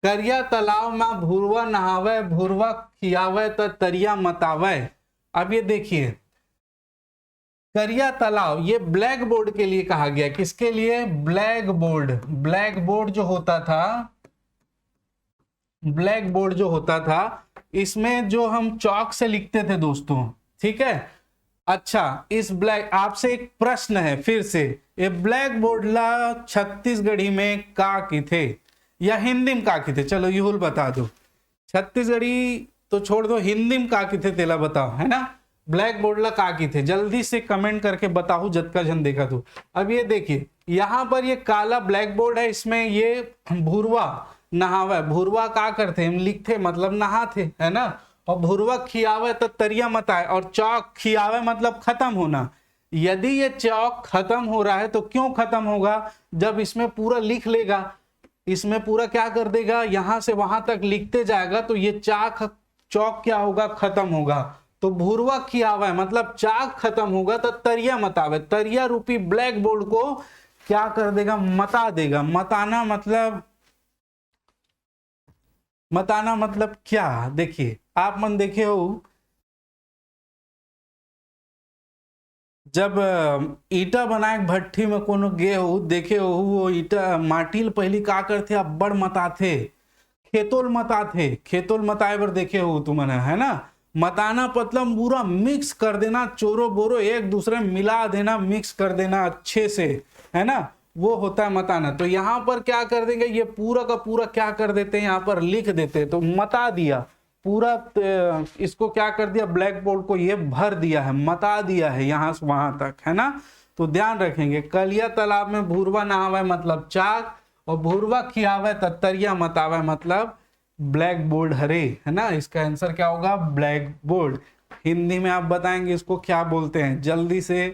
S1: करिया तालाब में भूरवा नहावे, भूरवा खियावे तो तरिया मतावे। अब ये देखिए, करिया तालाब, ये ब्लैक बोर्ड के लिए कहा गया। किसके लिए, ब्लैक बोर्ड। ब्लैक बोर्ड जो होता था, ब्लैक बोर्ड जो होता था, इसमें जो हम चौक से लिखते थे दोस्तों, ठीक है। अच्छा, इस ब्लैक, आपसे एक प्रश्न है फिर से, ये ब्लैक बोर्ड ला छत्तीसगढ़ी में का की थे या हिंदी में का की थे, चलो यूल बता दो। छत्तीसगढ़ी तो छोड़ दो, हिंदी में का की थे तेला बताओ, है ना। ब्लैक बोर्ड ला का की थे, जल्दी से कमेंट करके बताओ जद का जन देखा तो। अब ये देखिए, यहां पर ये काला ब्लैक बोर्ड है, इसमें ये भूरवा नहावे, भूरवा का करते हम लिखते मतलब नहाते, है ना। और भूरवा खियावे तो तरिया मताए, और चौक खियावे मतलब खत्म होना। यदि ये चौक खत्म हो रहा है तो क्यों खत्म होगा, जब इसमें पूरा लिख लेगा, इसमें पूरा क्या कर देगा, यहां से वहां तक लिखते जाएगा तो ये चौक क्या होगा, खत्म होगा। तो भूरवा खियावे मतलब चाक खत्म होगा तो तरिया मतावे, तरिया रूपी ब्लैक बोर्ड को क्या कर देगा, मता देगा। मताना मतलब, मताना मतलब क्या, देखिए आप मन देखे हो, जब ईटा बनाए भट्ठी में कोनो गे हो, देखे हो वो ईटा माटी पहली का करते अब्बड़ मताथे, खेतोल मताथे, खेतोल मताए बर देखे हो तुमने, है ना। मताना मतलब पूरा मिक्स कर देना, चोरो बोरो एक दूसरे में मिला देना, मिक्स कर देना अच्छे से, है ना, वो होता है मताना। तो यहाँ पर क्या कर देंगे, ये पूरा का पूरा क्या कर देते हैं, यहाँ पर लिख देते हैं, तो मता दिया पूरा, इसको क्या कर दिया, ब्लैक बोर्ड को ये भर दिया है, मता दिया है यहाँ से वहां तक, है ना। तो ध्यान रखेंगे, कलिया तालाब में भूरवा नहावे मतलब चाक, और भूरवा खियावे तरिया मतावे मतलब ब्लैक बोर्ड हरे, है ना। इसका आंसर क्या होगा, ब्लैक बोर्ड। हिंदी में आप बताएंगे इसको क्या बोलते हैं, जल्दी से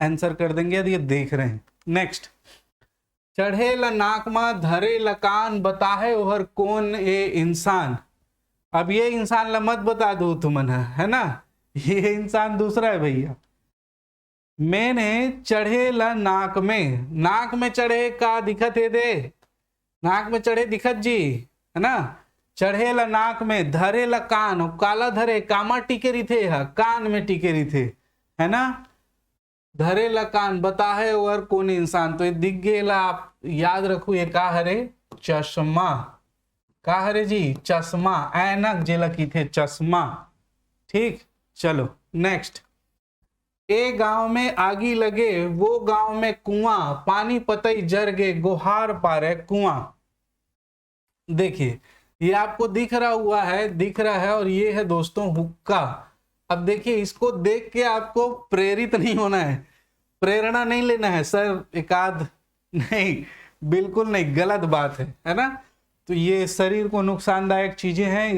S1: आंसर कर देंगे यदि ये देख रहे हैं। नेक्स्ट, चढ़े ल नाक में धरे ल कान, बताहे ओहर कौन ए इंसान। अब ये इंसान ला मत बता दो तुमन, है ना, ये इंसान दूसरा है भैया। मैंने चढ़े ला नाक में, नाक में चढ़े का दिखत है दे, नाक में चढ़े दिखत जी, है ना। चढ़े ला नाक में, धरे ला कान, काला धरे कामा टिके रही थे, कान में टिके रही थे, है ना। धरे ला कान, बता है और कौन इंसान, तो ये दिख गेला, आप याद रखो ये का हरे, चश्मा। का हरे जी, चश्मा, ऐनक जेला की थे चश्मा। ठीक, चलो नेक्स्ट, ए गांव में आगी लगे, वो गांव में कुआं, पानी पतई जर गे, गुहार पारे कुआं। देखिए ये आपको दिख रहा है और ये है दोस्तों हुक्का। अब देखिए, इसको देख के आपको प्रेरित नहीं होना है, प्रेरणा नहीं लेना है, सर एकाध नहीं, बिल्कुल नहीं, गलत बात है ना। तो ये शरीर को नुकसानदायक चीजें हैं,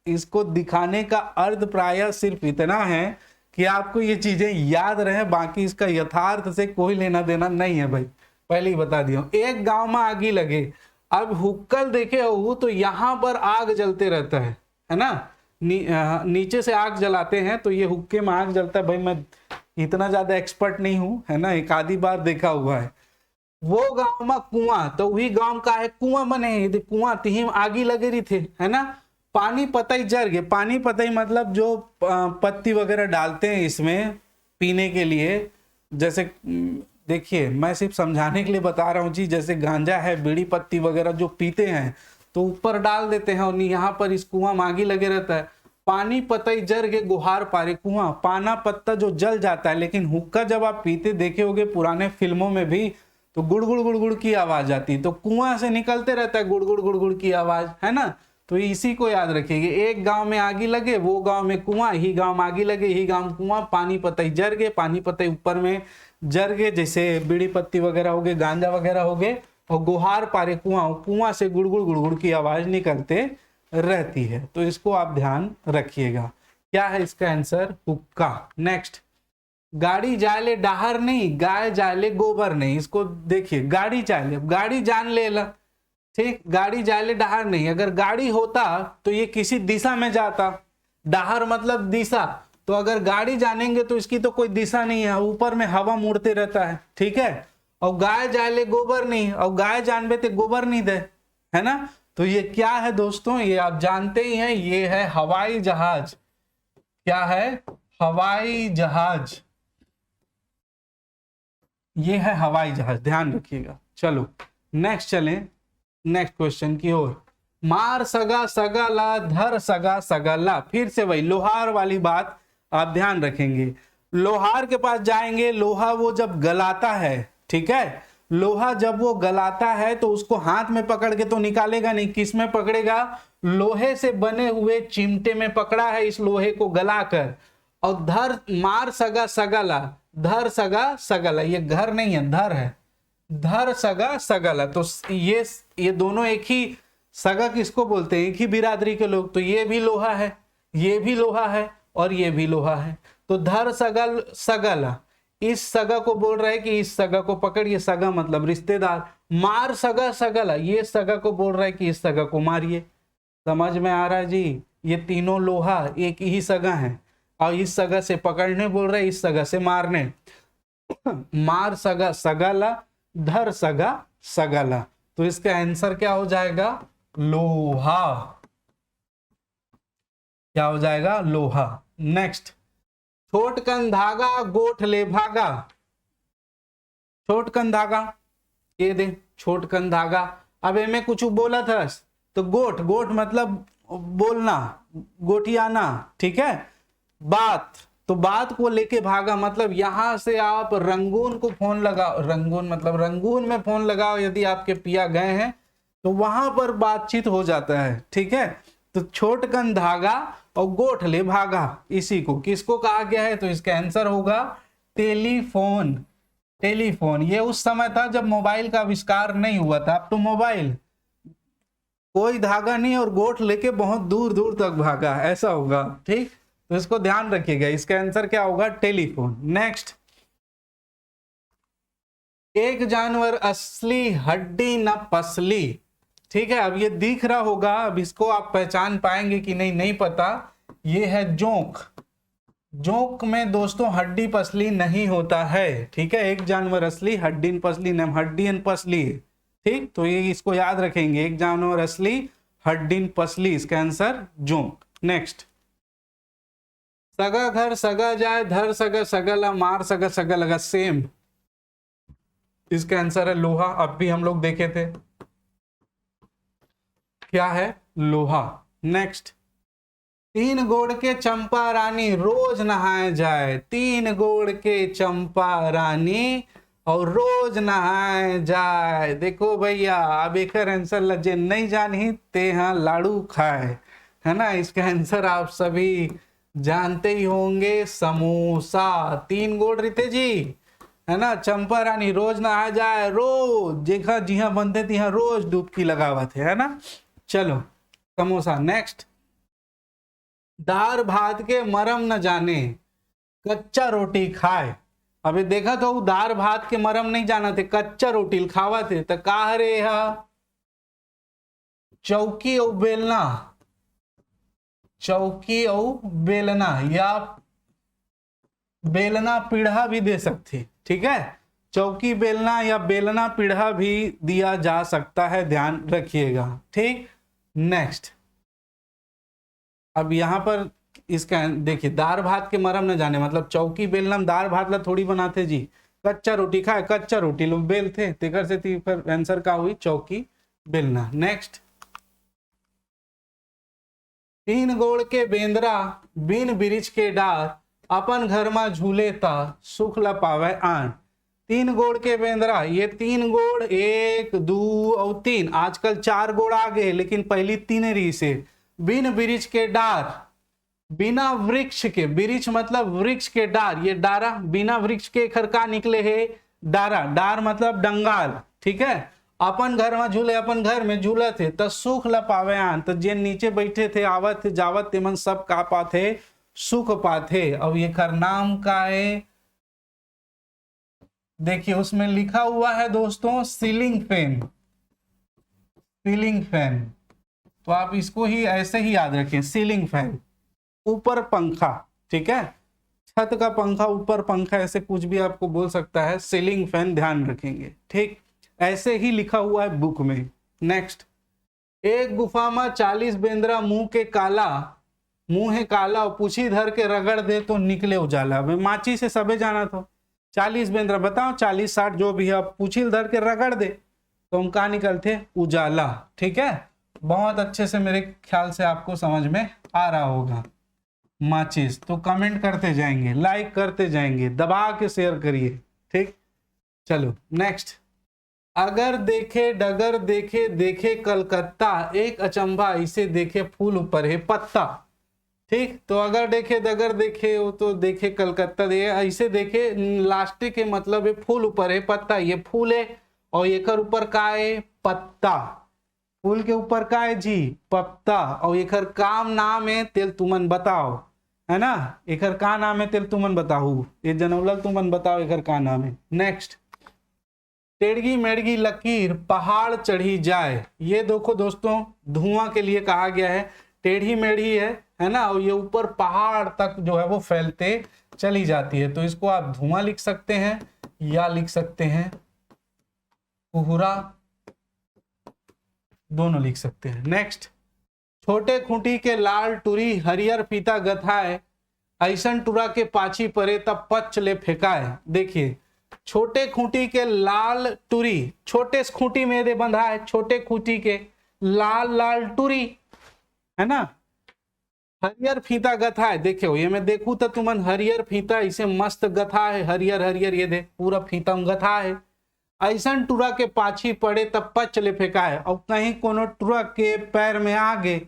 S1: इसको दिखाने का अर्थ प्रायः सिर्फ इतना है कि आपको ये चीजें याद रहे, बाकी इसका यथार्थ से कोई लेना देना नहीं है भाई, पहले ही बता दिया। एक गांव में आगी लगे, अब हुक्कल देखे हो तो यहाँ पर आग जलते रहता है ना, नीचे से आग जलाते हैं, तो ये हुक्के में आग जलता है। भाई मैं इतना ज्यादा एक्सपर्ट नहीं हूं, है ना, एक आधी बार देखा हुआ है। वो गांव में कुआं, तो वही गांव का है कुआं बने, कुआं तिही आगी लगे रही थे, है ना। पानी पतई जर गए, पानी पतई मतलब जो पत्ती वगैरह डालते हैं इसमें पीने के लिए, जैसे देखिए मैं सिर्फ समझाने के लिए बता रहा हूँ जी, जैसे गांजा है, बीड़ी पत्ती वगैरह जो पीते हैं तो ऊपर डाल देते हैं, और यहाँ पर इस कुआं में आगी लगे रहता है। पानी पतई जर के गुहार पारे, कुआं पाना पत्ता जो जल जाता है, लेकिन हुक्का जब आप पीते देखे होगे पुराने फिल्मों में भी, तो गुड़गुड़ गुड़गुड़ की आवाज आती है, तो कुआं से निकलते रहता है गुड़गुड़ गुड़गुड़ की आवाज, है ना। तो इसी को याद रखिएगा, एक गांव में आगी लगे, वो गांव में कुआं, ही गांव में आगी लगे, ही गांव कुआं, पानी पतई जर गए, पानी पतई ऊपर में जर गए, जैसे बीड़ी पत्ती वगैरह हो गए, गांजा वगैरह हो गए, और गुहार पारे कुआं, कुआं से गुड़गुड़ गुड़गुड़ की आवाज निकलते रहती है। तो इसको आप ध्यान रखिएगा। क्या है इसका आंसर, हुक्का। नेक्स्ट, गाड़ी जाले डाहर नहीं, गाय जाले गोबर नहीं। इसको देखिए, गाड़ी जाले, गाड़ी जान ले ला, ठीक, गाड़ी जाले डाहर नहीं। अगर गाड़ी होता तो ये किसी दिशा में जाता, डाहर मतलब दिशा, तो अगर गाड़ी जानेंगे तो इसकी तो कोई दिशा नहीं है, ऊपर में हवा मुड़ते रहता है, ठीक है। और गाय जाले गोबर नहीं, और गाय जानबे तो गोबर नहीं दे, है ना। तो ये क्या है दोस्तों, ये आप जानते ही हैं, ये है हवाई जहाज। क्या है? हवाई जहाज। ये है हवाई जहाज, ध्यान रखिएगा। चलो नेक्स्ट चलें, नेक्स्ट क्वेश्चन की ओर। मार सगा सगाला, धर सगा सगाला, फिर से वही लोहार वाली बात आप ध्यान रखेंगे। लोहार के पास जाएंगे, लोहा वो जब गलाता है, ठीक है, लोहा जब वो गलाता है तो उसको हाथ में पकड़ के तो निकालेगा नहीं, किस में पकड़ेगा? लोहे से बने हुए चिमटे में पकड़ा है इस लोहे को गलाकर। और धर, मार सगा सगाला, धर सगा सगाला, ये घर नहीं है, धर है, धर सगा सगाला। तो ये दोनों एक ही, सगा किसको बोलते हैं? एक ही बिरादरी के लोग। तो ये भी लोहा है, ये भी लोहा है, और ये भी लोहा है। तो धर सगल सगाला, इस सगा को बोल रहा है कि इस सगा को पकड़िए, सगा मतलब रिश्तेदार। मार सगा सगाला, ये सगा को बोल रहा है कि इस सगा को मारिए। समझ में आ रहा है जी? ये तीनों लोहा एक ही सगा है, और इस सगा से पकड़ने बोल रहा है, इस सगा से मारने। मार सगा सगाला, धर सगा सगाला। तो इसका आंसर क्या हो जाएगा? लोहा। क्या हो जाएगा? लोहा। नेक्स्ट, छोटकन धागा गोठ ले भागा। छोटकन धागा, ये दे, छोटकन धागा। अब इनमें कुछ बोला था तो गोठ, गोठ मतलब बोलना, गोठियाना, ठीक है। बात, तो बात को लेके भागा मतलब यहां से आप रंगून को फोन लगाओ, रंगून मतलब रंगून में फोन लगाओ, यदि आपके पिया गए हैं तो वहां पर बातचीत हो जाता है, ठीक है। तो छोटकन धागा और गोठ ले भागा, इसी को किसको कहा गया है? तो इसका आंसर होगा टेलीफोन। टेलीफोन ये उस समय था जब मोबाइल का आविष्कार नहीं हुआ था। अब तो मोबाइल, कोई धागा नहीं और गोठ लेके बहुत दूर दूर तक भागा, ऐसा होगा, ठीक। तो इसको ध्यान रखिएगा, इसका आंसर क्या होगा? टेलीफोन। नेक्स्ट, एक जानवर असली हड्डी न पसली, ठीक है। अब ये दिख रहा होगा, अब इसको आप पहचान पाएंगे कि नहीं, नहीं पता। ये है जोंक। जोंक में दोस्तों हड्डी पसली नहीं होता है, ठीक है। एक जानवर असली, हड्डी न पसली, न हड्डी न पसली, ठीक। तो ये इसको याद रखेंगे, एक जानवर असली, हड्डी न पसली, इसका आंसर जोंक। नेक्स्ट, सगा घर सगा जाए, धर सगा सगाला, मार सगा सगा लगा, सेम। इसका आंसर है लोहा। अब भी हम लोग देखे थे, क्या है? लोहा। नेक्स्ट, तीन गोड़ के चंपा रानी रोज नहाए जाए। तीन गोड़ के चंपा रानी और रोज नहाए जाए। देखो भैया, अब एक आंसर लजे नहीं जानी ते हाँ लाड़ू खाए, है ना। इसका आंसर आप सभी जानते ही होंगे, समोसा। तीन गोड़ रीते जी, है ना। चंपा रानी रोज नहा जाए, रोज देखा जिहा बनते तिहा रोज डुबकी लगावा थे, है ना। चलो समोसा। नेक्स्ट, दार भात के मरम न जाने, कच्चा रोटी खाए। अबे देखा तो दार भात के मरम नहीं जाना थे, कच्चा रोटी खावा थे। तो का रे हा? चौकी और बेलना, चौकी और बेलना, या बेलना पीढ़ा भी दे सकते, ठीक है। चौकी बेलना या बेलना पीढ़ा भी दिया जा सकता है, ध्यान रखिएगा, ठीक। नेक्स्ट, अब यहां पर इसका देखिए, दार भात के मरम न जाने मतलब चौकी बेलना दार भात ला थोड़ी बनाते जी। कच्चा रोटी खाए, कच्चा रोटी लोग बेलते, तेकर से फिर आंसर का हुई चौकी बेलना। नेक्स्ट, तीन गोड़ के बेंदरा बिन बिरिछ के डार, अपन घर में झूले ता सुख ल पावे आन। तीन गोड़ के बेंदरा, ये तीन गोड़, एक दो और तीन, आजकल चार गोड़ आ गए लेकिन पहली तीन री से। बिन बिरिछ के डार, बिना वृक्ष के, बिरिछ मतलब वृक्ष के डार, ये डारा बिना वृक्ष के खरका निकले है डारा, डार मतलब डंगाल, ठीक है। अपन घर में झूले, अपन घर में झूला थे तो सुख ल पावे आन, तो जे नीचे बैठे थे आवत थे जावत ते मन सब का पाथे, सुख पाथे। अब ये खर नाम का है देखिए उसमें लिखा हुआ है दोस्तों सीलिंग फैन, सीलिंग फैन। तो आप इसको ही ऐसे ही याद रखें, सीलिंग फैन, ऊपर पंखा, ठीक है, छत का पंखा, ऊपर पंखा, ऐसे कुछ भी आपको बोल सकता है, सीलिंग फैन ध्यान रखेंगे, ठीक, ऐसे ही लिखा हुआ है बुक में। नेक्स्ट, एक गुफा में 40 बेंद्रा मुंह के काला, मुंह है काला और पूछी धर के रगड़ दे तो निकले उजाला। मैं माची से सबे जाना था, 40 बेंद्रा बताओ, 40-60 जो भी है, आप पूछी धर के रगड़ दे तो हम कहा निकलते उजाला, ठीक है। बहुत अच्छे से मेरे ख्याल से आपको समझ में आ रहा होगा। माचिस तो कमेंट करते जाएंगे, लाइक करते जाएंगे, दबा के शेयर करिए, ठीक। चलो नेक्स्ट, अगर देखे डगर देखे देखे कलकत्ता, एक अचंभा इसे देखे फूल ऊपर है पत्ता, ठीक। तो अगर देखे डगर देखे वो तो देखे कलकत्ता, ऐसे देखे लास्ट के मतलब है फूल ऊपर है पत्ता, ये फूल है और एक ऊपर का है पत्ता, फूल के ऊपर का है जी पत्ता, और एक काम नाम है तेल तुमन बताओ, है ना, एक का नाम है तेल तुमन बताओ, ये जनौलल तुमन बताओ एक का नाम है। नेक्स्ट, टेढ़ी मेढ़ी लकीर पहाड़ चढ़ी जाए, ये देखो दोस्तों धुआं के लिए कहा गया है, टेढ़ी मेढ़ी है ना, और ये ऊपर पहाड़ तक जो है वो फैलते चली जाती है, तो इसको आप धुआं लिख सकते हैं या लिख सकते हैं कोहरा, दोनों लिख सकते हैं। नेक्स्ट, छोटे खूंटी के लाल टुरी हरियर फीता गथाए, ऐसन टुरा के पाछी परे तब पच ले फेंकाए। देखिए छोटे खूंटी के लाल टुरी, छोटे खूंटी में दे बंधा है, छोटे खूंटी के लाल लाल टुरी, है ना, हरियर फीता गथा है, देखो ये मैं देखू तो तुमन हरियर फीता इसे मस्त गथा है, हरियर हरियर ये दे पूरा फीता गथा है, ऐसन टुरा के पाछी पड़े तब पच ले फेंका है, और कहीं कोनो टुरा के पैर में आ गए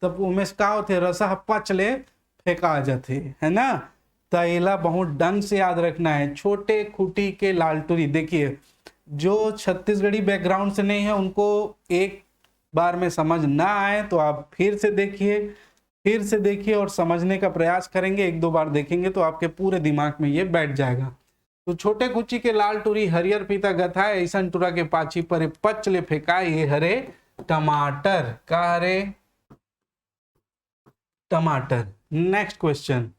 S1: तब उमेश का होते रसा पच ले फेंका जाते, है ना। तैला बहुत ढंग से याद रखना है, छोटे खूंटी के लालटुरी। देखिए जो छत्तीसगढ़ी बैकग्राउंड से नहीं है उनको एक बार में समझ ना आए तो आप फिर से देखिए और समझने का प्रयास करेंगे, एक दो बार देखेंगे तो आपके पूरे दिमाग में ये बैठ जाएगा। तो छोटे कुची के लाल टुरी हरियर पीता गथा ऐसा टुरा के पाछी पर पच ले फेंका, ये हरे टमाटर का, हरे टमाटर। नेक्स्ट क्वेश्चन,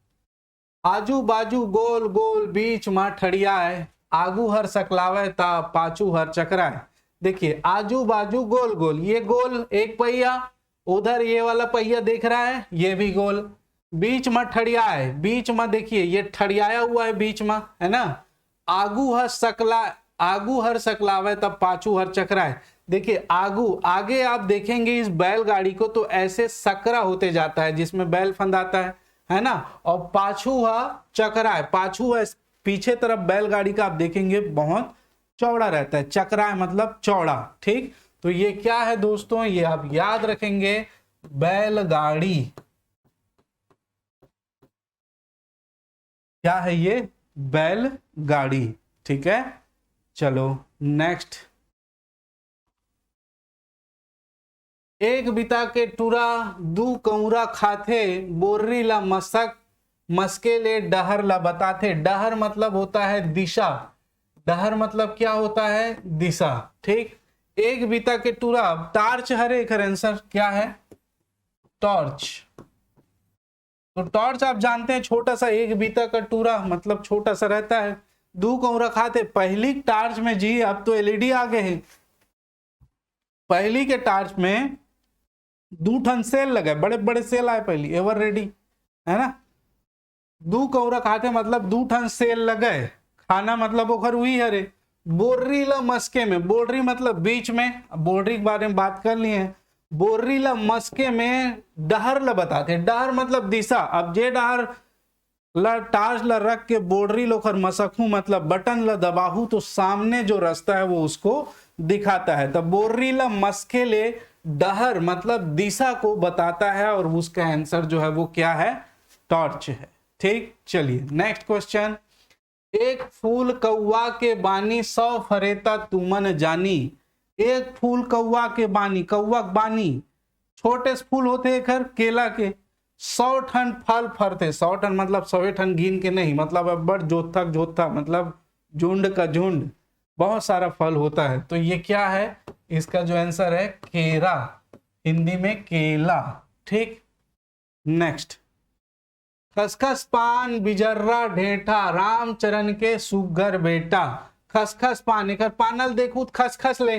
S1: आजू बाजू गोल गोल बीच में ठड़ियाए, आगू हर सकलावे ता पाछू हर चकराए। देखिए आजू बाजू गोल गोल, ये गोल एक पहिया, उधर ये वाला पहिया देख रहा है ये भी गोल, बीच में ठड़ियाए, बीच में देखिए ये ठड़ियाया हुआ है बीच में, है ना। आगू हर सकलावे तब पाछू हर चकराए। देखिए आगे आप देखेंगे इस बैलगाड़ी को तो ऐसे सकरा होते जाता है जिसमें बैल फंदाता है ना, और पाछू चकरा है, पाछू है पीछे तरफ बैलगाड़ी का आप देखेंगे बहुत चौड़ा रहता है, चकरा है मतलब चौड़ा, ठीक। तो ये क्या है दोस्तों, ये आप याद रखेंगे बैलगाड़ी, क्या है ये बैलगाड़ी, ठीक है। चलो नेक्स्ट, एक बिता के टूरा दू कौरा खाथे, बोर्री ला मस्के ले डहर ला बताथे। डहर मतलब होता है दिशा, डहर मतलब क्या होता है दिशा, ठीक। एक बिता के टूरा, टार्च हरे एक आंसर क्या है टॉर्च। तो टॉर्च आप जानते हैं छोटा सा, एक बीता का टूरा मतलब छोटा सा रहता है, दू कौरा खाते। पहली टार्च में जी अब तो एलईडी आ गए हैं, पहली के टार्च में 2 ठन सेल लगे, बड़े बड़े सेल आए पहली एवर रेडी, है ना। दू कौरा खाते मतलब 2 ठन सेल लगे, खाना मतलब ओखर हुई हरे। बोर्री ला मस्के में, बोर्री मतलब बीच में, बोर्री के बारे में बात कर लिए हैं। बोर्री ला मस्के में डहर ला बताते, डहर मतलब दिशा। अब जे डहर ला टार्च ला रख के बोर्डरी लोखर मसकू मतलब बटन ला दबाहू तो सामने जो रास्ता है वो उसको दिखाता है। तब बोर्री ला मस्के ले डहर मतलब दिशा को बताता है और उसका आंसर जो है वो क्या है टॉर्च है, ठीक। चलिए नेक्स्ट क्वेश्चन, एक फूल कौवा के बानी 100 फरेता तुमन जानी। एक फूल कौवा के बानी, कौवा बानी छोटे से फूल होते हैं खैर केला के, 100 ठन फल फरते, 100 ठन मतलब 100 ठन गिन के नहीं, मतलब बड़ जोथा मतलब झुंड का झुंड, बहुत सारा फल होता है। तो ये क्या है, इसका जो आंसर है केरा, हिंदी में केला। ठीक, नेक्स्ट, खसखस पान बिजर्रा ढेठा, रामचरण के सुगर बेटा। खसखस पान, एक पानल देखू खसखस ले,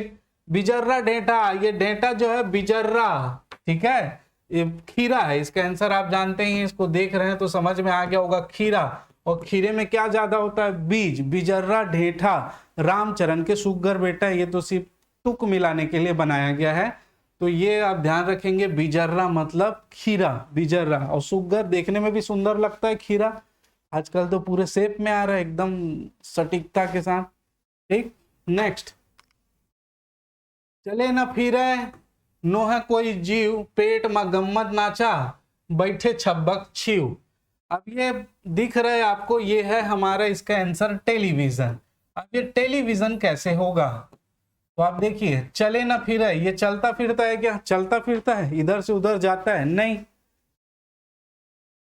S1: बिजर्रा ढेठा, ये ढेठा जो है बिजर्रा, ठीक है, ये खीरा है। इसका आंसर आप जानते ही, इसको देख रहे हैं तो समझ में आ गया होगा, खीरा। और खीरे में क्या ज्यादा होता है, बीज। बिजर्रा ढेठा, रामचरण के सुगर बेटा, ये तो सिर्फ तुक मिलाने के लिए बनाया गया है। तो ये आप ध्यान रखेंगे, बिजर्रा मतलब खीरा, बिजर्रा। और सुगर देखने में भी सुंदर लगता है खीरा, आजकल तो पूरे शेप में आ रहा है एकदम सटीकता के साथ। ठीक, नेक्स्ट, चले न फिरे नो है कोई जीव, पेट में गम्मत नाचा, बैठे छब्बक छिव। अब ये दिख रहा है आपको, ये है हमारा इसका आंसर टेलीविजन। अब ये टेलीविजन कैसे होगा, तो आप देखिए, चले ना फिरे, ये चलता फिरता है क्या, चलता फिरता है, इधर से उधर जाता है, नहीं।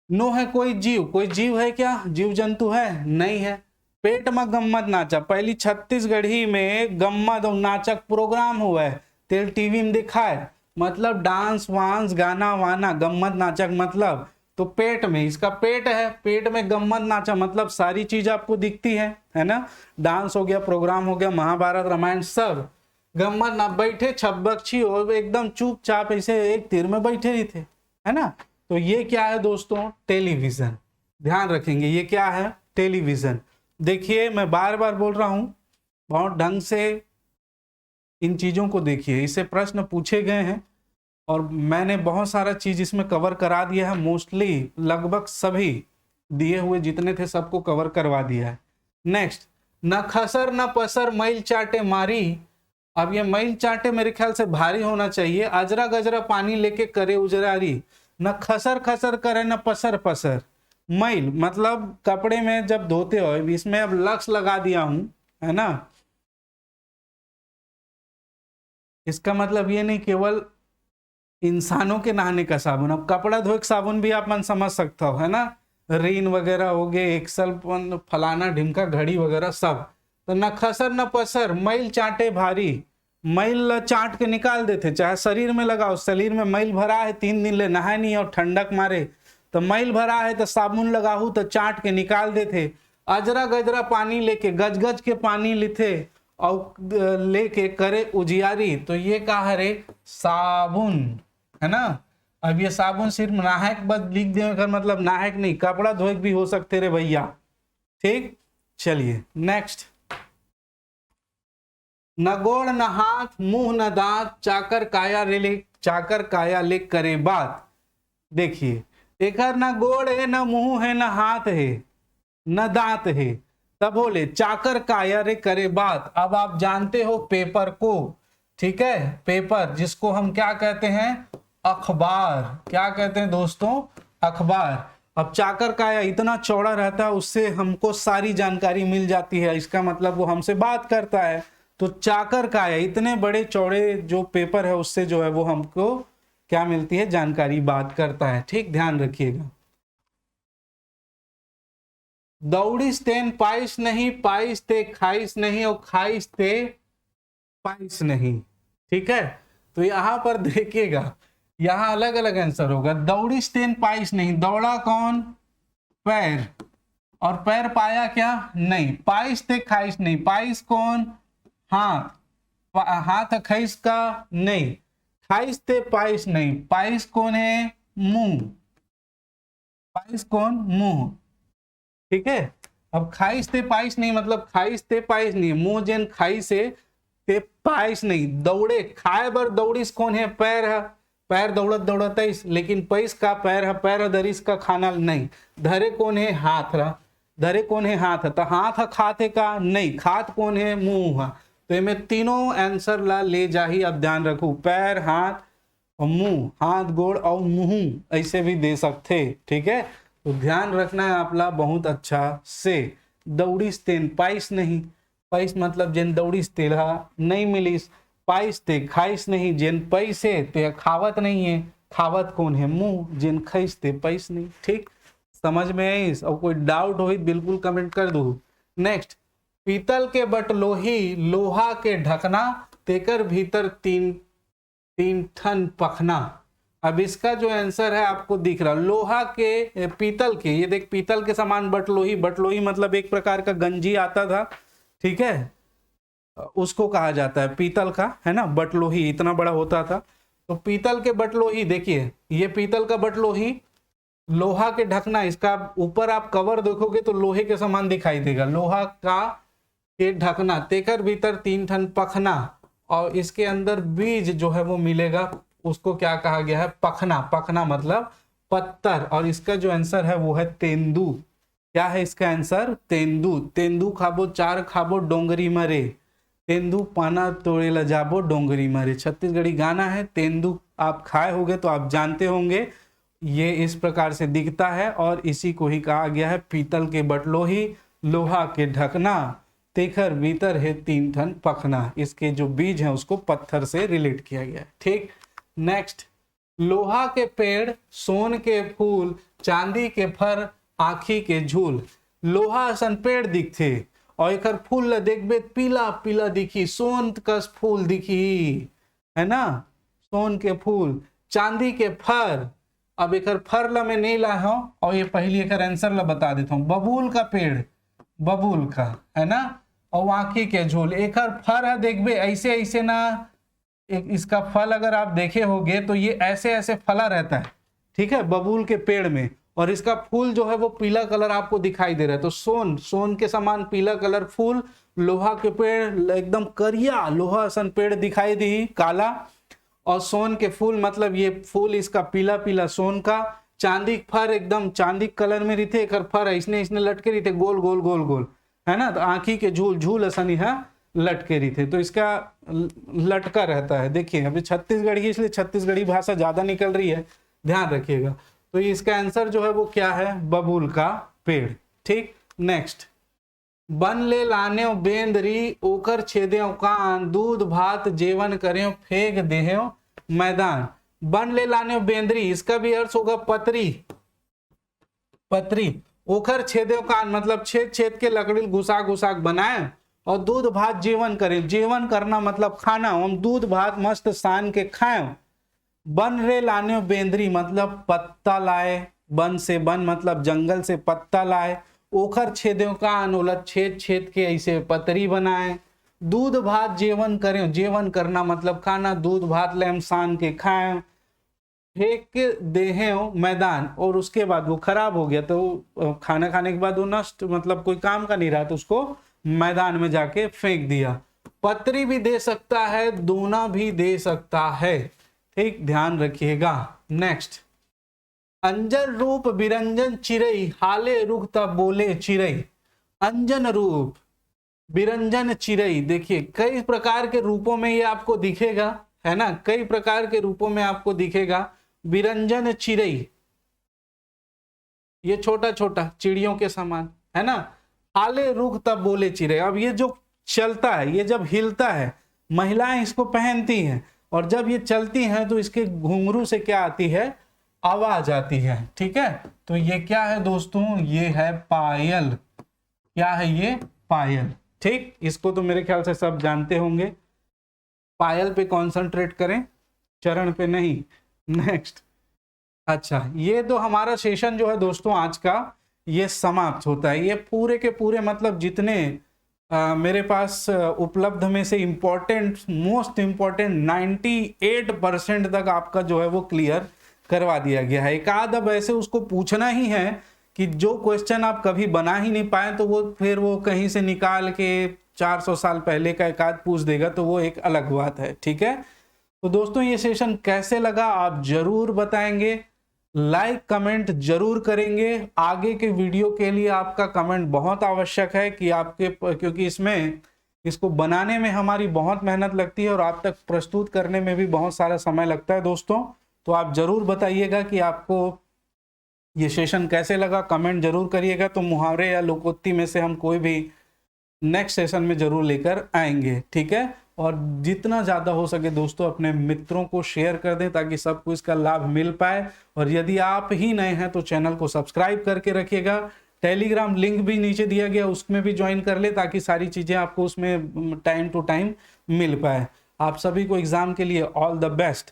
S1: नो है कोई जीव, कोई जीव है क्या, जीव जंतु है, नहीं है। पेट में गम्मत नाचा, पहली छत्तीसगढ़ी में गम्मत और नाचक प्रोग्राम हुआ है, तेल टीवी में दिखा है, मतलब डांस वांस गाना वाना, गम्मत नाचक मतलब। तो पेट में, इसका पेट है, पेट में गम्मत नाचा मतलब सारी चीज आपको दिखती है ना, डांस हो गया, प्रोग्राम हो गया, महाभारत रामायण सब। गम्मत ना, बैठे छब्बक छी, और एकदम चुपचाप ऐसे एक तीर में बैठे ही थे, है ना। तो ये क्या है दोस्तों, टेलीविजन। ध्यान रखेंगे, ये क्या है, टेलीविजन। देखिए मैं बार बार बोल रहा हूं, बहुत ढंग से इन चीजों को देखिए, इससे प्रश्न पूछे गए हैं और मैंने बहुत सारा चीज इसमें कवर करा दिया है, मोस्टली लगभग सभी दिए हुए जितने थे सबको कवर करवा दिया है। नेक्स्ट, न खसर न पसर मैल चाटे मारी। अब ये मैल चाटे मेरे ख्याल से भारी होना चाहिए, अजरा गजरा पानी लेके करे उजरारी। न खसर खसर करे न पसर पसर, मैल मतलब कपड़े में जब धोते हो, इसमें अब लक्स लगा दिया हूं, है ना। इसका मतलब ये नहीं केवल इंसानों के नहाने का साबुन, अब कपड़ा धोए साबुन भी आप मन समझ सकता हो, है ना, रीन वगैरह हो गए, एक्सल फलाना ढिमका घड़ी वगैरह सब। तो न खसर न पसर मैल चाटे भारी, मैल चाट के निकाल देते, चाहे शरीर में लगाओ, शरीर में मैल भरा है, 3 दिन ले नहाए नहीं और ठंडक मारे, तो मैल भरा है तो साबुन लगाऊ तो चाट के निकाल देते। अजरा गजरा पानी लेके, गज गज के पानी लेते और लेके करे उजियारी, तो ये कहा रे, साबुन, है ना। अब ये साबुन सिर्फ नहायक बस लिख दे, मतलब नहायक नहीं, कपड़ा धोए भी हो सकते रे भैया। ठीक, चलिए नेक्स्ट, न गोड़ न हाथ मुंह न दांत, चाकर काया ले करे बात। देखिए, एक न गोड़ है, न मुंह है, न हाथ है, न दांत है, तब बोले चाकर काया रे करे बात। अब आप जानते हो पेपर को, ठीक है, पेपर जिसको हम क्या कहते हैं, अखबार। क्या कहते हैं दोस्तों, अखबार। अब चाकर काया इतना चौड़ा रहता है, उससे हमको सारी जानकारी मिल जाती है, इसका मतलब वो हमसे बात करता है। तो चाकर काया, इतने बड़े चौड़े जो पेपर है उससे जो है वो हमको क्या मिलती है, जानकारी, बात करता है। ठीक, ध्यान रखिएगा। दौड़िस तेन पाइस नहीं, पाइस ते खाइस नहीं, और खाइस ते पाइस नहीं। ठीक है, तो यहां पर देखिएगा, यहां अलग अलग आंसर होगा। दौड़िस तेन पाइस नहीं, दौड़ा कौन, पैर, और पैर पाया क्या, नहीं। पाइस ते खाइस नहीं, पाइस कौन, हाथ, हाथ खैस का नहीं। खाइस ते पाइस नहीं, पाइस कौन है, मुंह, पाइस कौन, मुंह। ठीक है, अब खाइस ते पाइस नहीं मतलब खाइस ते पाइस नहीं, मुंह जेन खाई से ते पाइस नहीं। दौड़े, खाए बर दौड़िस कौन है, पैर है, पैर दौड़त दौड़त है, लेकिन पैस का पैर है, पैर दरिस का खाना नहीं। धरे कौन है, हाथ रहा, धरे कौन है, हाथ है, तो हाथ खाते का नहीं, खात कौन है, मुंह है। तो इनमें तीनों आंसर ला ले जाही। अब ध्यान रखो, पैर, हाथ और मुंह, हाथ गोड़ और मुंह ऐसे भी दे सकते। ठीक है, तो ध्यान रखना है आप ला बहुत अच्छा से। दौड़िस तेन पाइस नहीं, पाइस मतलब जेन दौड़िस तेला नहीं मिलिस, पाइस ते खाइस नहीं, जेन पैसे ते खावत नहीं है, खावत कौन है, मुंह, जेन खैस ते पैस नहीं। ठीक, समझ में आई, और कोई डाउट हो बिल्कुल कमेंट कर दो। नेक्स्ट, पीतल के बटलोही लोहा के ढकना, तेकर भीतर तीन तीन ठन पखना। अब इसका जो आंसर है आपको दिख रहा, लोहा के पीतल के, ये देख पीतल के समान बटलोही, बटलोही मतलब एक प्रकार का गंजी आता था, ठीक है, उसको कहा जाता है पीतल का, है ना, बटलोही इतना बड़ा होता था। तो पीतल के बटलोही, देखिए ये पीतल का बटलोही, लोहा के ढकना, इसका ऊपर आप कवर देखोगे तो लोहे के समान दिखाई देगा, लोहा का के ढकना, तेकर भीतर तीन ठन पखना, और इसके अंदर बीज जो है वो मिलेगा, उसको क्या कहा गया है, पखना। पखना मतलब पत्थर, और इसका जो आंसर है वो है तेंदू। क्या है इसका आंसर, तेंदू। तेंदू खाबो चार खाबो डोंगरी मरे, तेंदू पाना तोड़े ल जाबो डोंगरी मरे, छत्तीसगढ़ी गाना है। तेंदू आप खाए होंगे तो आप जानते होंगे, ये इस प्रकार से दिखता है, और इसी को ही कहा गया है पीतल के बटलोही लोहा के ढकना, तेखर भीतर है तीन ठन पखना। इसके जो बीज हैं उसको पत्थर से रिलेट किया गया है, ठीक। नेक्स्ट, लोहा के पेड़, सोन के फूल, चांदी के फर, आखी के झूल। लोहा असन पेड़ दिखथे और एकर फूल ला देखबे पीला पीला दिखी, सोन कस फूल दिखी, है ना, सोन के फूल। चांदी के फर, अब एकर फर ला मैं नहीं लाया हूं, और ये पहली एकर आंसर ला बता देता हूं, बबूल का पेड़, बबूल का, है ना, और आँखी के झूल। एकर फर है देखबे ऐसे ऐसे ना, एक इसका फल अगर आप देखे होंगे तो ये ऐसे ऐसे फला रहता है, ठीक है, बबूल के पेड़ में, और इसका फूल जो है वो पीला कलर आपको दिखाई दे रहा है। तो सोन, सोन के समान पीला कलर फूल, लोहा के पेड़ एकदम करिया लोहा सन पेड़ दिखाई दी काला, और सोन के फूल मतलब ये फूल इसका पीला पीला सोन का। चांदी फर एकदम चांदी कलर में रहते, एक फर इसने इसने लटके रहते गोल गोल गोल गोल, है ना, तो आंखी के झूल, झूल असन यहाँ लटके रहते, तो इसका लटका रहता है। देखिए अभी छत्तीसगढ़ी, इसलिए छत्तीसगढ़ी भाषा ज्यादा निकल रही है, ध्यान रखिएगा। तो इसका आंसर जो है वो क्या है, बबूल का पेड़, ठीक। नेक्स्ट, बन ले लाने बेंदरी, ओकर छेदे कान, दूध भात जेवन करे फेंक देहे मैदान। बन ले लाने बेंदरी, इसका भी अर्थ होगा पतरी, पतरी। ओखर छेदे कान मतलब छेद छेद के लकड़ी घुसा घुसा बनाए, और दूध भात जेवन करें, जेवन करना मतलब खाना, हम दूध भात मस्त सान के खाएं। बन रे लाने बेंदरी मतलब पत्ता लाए, बन से बन मतलब जंगल से पत्ता लाए, ओखर छेदों का अनोलत छेद छेद के ऐसे पतरी बनाए। दूध भात जेवन करें, जेवन करना मतलब खाना, दूध भात ले हम सान के खाएं, फेंक देहे मैदान, और उसके बाद वो खराब हो गया तो खाना खाने के बाद वो नष्ट मतलब कोई काम का नहीं रहा, तो उसको मैदान में जाके फेंक दिया। पतरी भी दे सकता है, दोना भी दे सकता है, ठीक, ध्यान रखिएगा। नेक्स्ट, अंजन रूप बिरंजन चिरई, हाले रुख तब बोले चिरई। अंजन रूप बिरंजन चिरई, देखिए कई प्रकार के रूपों में ये आपको दिखेगा, है ना, कई प्रकार के रूपों में आपको दिखेगा। बिरंजन चिरई, ये छोटा छोटा चिड़ियों के समान, है ना। हाले रुख तब बोले चिरई, अब ये जो चलता है, ये जब हिलता है, महिलाएं इसको पहनती हैं, और जब ये चलती हैं तो इसके घुंघरू से क्या आती है, आवाज आती है, ठीक है। तो ये क्या है दोस्तों, ये है पायल। क्या है ये, पायल, ठीक। इसको तो मेरे ख्याल से सब जानते होंगे। पायल पे कॉन्सेंट्रेट करें, चरण पे नहीं। नेक्स्ट, अच्छा, ये तो हमारा सेशन जो है दोस्तों आज का ये समाप्त होता है। ये पूरे के पूरे मतलब जितने मेरे पास उपलब्ध में से इम्पोर्टेंट, मोस्ट इम्पोर्टेंट 98% तक आपका जो है वो क्लियर करवा दिया गया है। एक आध अब ऐसे उसको पूछना ही है कि जो क्वेश्चन आप कभी बना ही नहीं पाए, तो वो फिर वो कहीं से निकाल के 400 साल पहले का एक आध पूछ देगा, तो वो एक अलग बात है, ठीक है। तो दोस्तों ये सेशन कैसे लगा आप जरूर बताएंगे, लाइक कमेंट जरूर करेंगे। आगे के वीडियो के लिए आपका कमेंट बहुत आवश्यक है कि आपके, क्योंकि इसमें इसको बनाने में हमारी बहुत मेहनत लगती है और आप तक प्रस्तुत करने में भी बहुत सारा समय लगता है दोस्तों। तो आप जरूर बताइएगा कि आपको ये सेशन कैसे लगा, कमेंट जरूर करिएगा। तो मुहावरे या लोकोक्ति में से हम कोई भी नेक्स्ट सेशन में जरूर लेकर आएंगे, ठीक है। और जितना ज़्यादा हो सके दोस्तों अपने मित्रों को शेयर कर दें ताकि सबको इसका लाभ मिल पाए। और यदि आप ही नए हैं तो चैनल को सब्सक्राइब करके रखिएगा टेलीग्राम लिंक भी नीचे दिया गया, उसमें भी ज्वाइन कर ले ताकि सारी चीज़ें आपको उसमें टाइम टू टाइम मिल पाए। आप सभी को एग्ज़ाम के लिए ऑल द बेस्ट।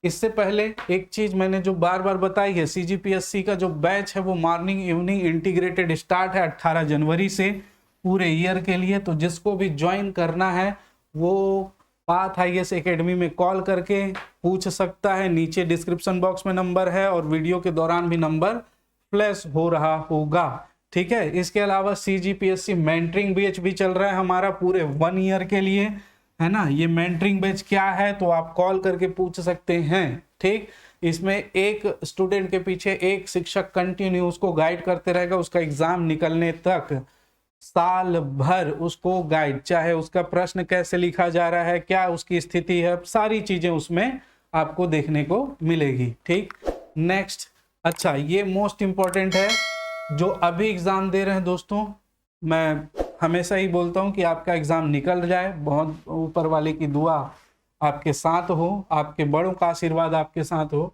S1: इससे पहले एक चीज़ मैंने जो बार बार बताई है, CGPSC का जो बैच है वो मॉर्निंग इवनिंग इंटीग्रेटेड स्टार्ट है 18 जनवरी से पूरे ईयर के लिए। तो जिसको भी ज्वाइन करना है वो पाथ IAS एकेडमी में कॉल करके पूछ सकता है। नीचे डिस्क्रिप्शन बॉक्स में नंबर है और वीडियो के दौरान भी नंबर फ्लैश हो रहा होगा, ठीक है। इसके अलावा CGPSC मेंटरिंग बैच भी चल रहा है हमारा पूरे 1 ईयर के लिए, है ना। ये मेंटरिंग बैच क्या है तो आप कॉल करके पूछ सकते हैं, ठीक। इसमें एक स्टूडेंट के पीछे एक शिक्षक कंटिन्यू उसको गाइड करते रहेगा, उसका एग्जाम निकलने तक साल भर उसको गाइड, चाहे उसका प्रश्न कैसे लिखा जा रहा है, क्या उसकी स्थिति है, सारी चीजें उसमें आपको देखने को मिलेगी, ठीक। नेक्स्ट, अच्छा ये मोस्ट इंपॉर्टेंट है, जो अभी एग्जाम दे रहे हैं दोस्तों, मैं हमेशा ही बोलता हूं कि आपका एग्जाम निकल जाए, बहुत ऊपर वाले की दुआ आपके साथ हो, आपके बड़ों का आशीर्वाद आपके साथ हो।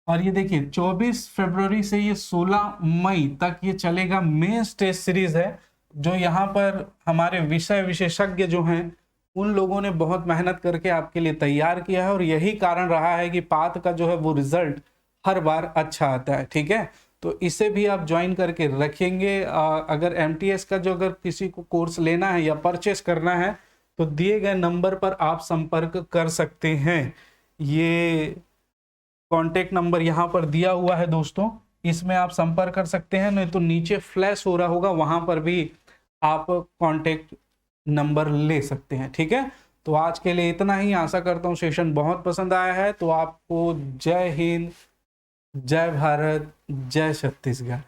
S1: और ये देखिए 24 फरवरी से ये 16 मई तक ये चलेगा, मेंस टेस्ट सीरीज है, जो यहाँ पर हमारे विषय विशेषज्ञ जो हैं उन लोगों ने बहुत मेहनत करके आपके लिए तैयार किया है, और यही कारण रहा है कि पाथ का जो है वो रिजल्ट हर बार अच्छा आता है, ठीक है। तो इसे भी आप ज्वाइन करके रखेंगे। अगर MTS का जो अगर किसी को कोर्स लेना है या परचेस करना है तो दिए गए नंबर पर आप संपर्क कर सकते हैं। ये कॉन्टेक्ट नंबर यहाँ पर दिया हुआ है दोस्तों, इसमें आप संपर्क कर सकते हैं, नहीं तो नीचे फ्लैश हो रहा होगा वहां पर भी आप कॉन्टेक्ट नंबर ले सकते हैं, ठीक है। तो आज के लिए इतना ही, आशा करता हूँ सेशन बहुत पसंद आया है। तो आपको जय हिंद, जय भारत, जय छत्तीसगढ़।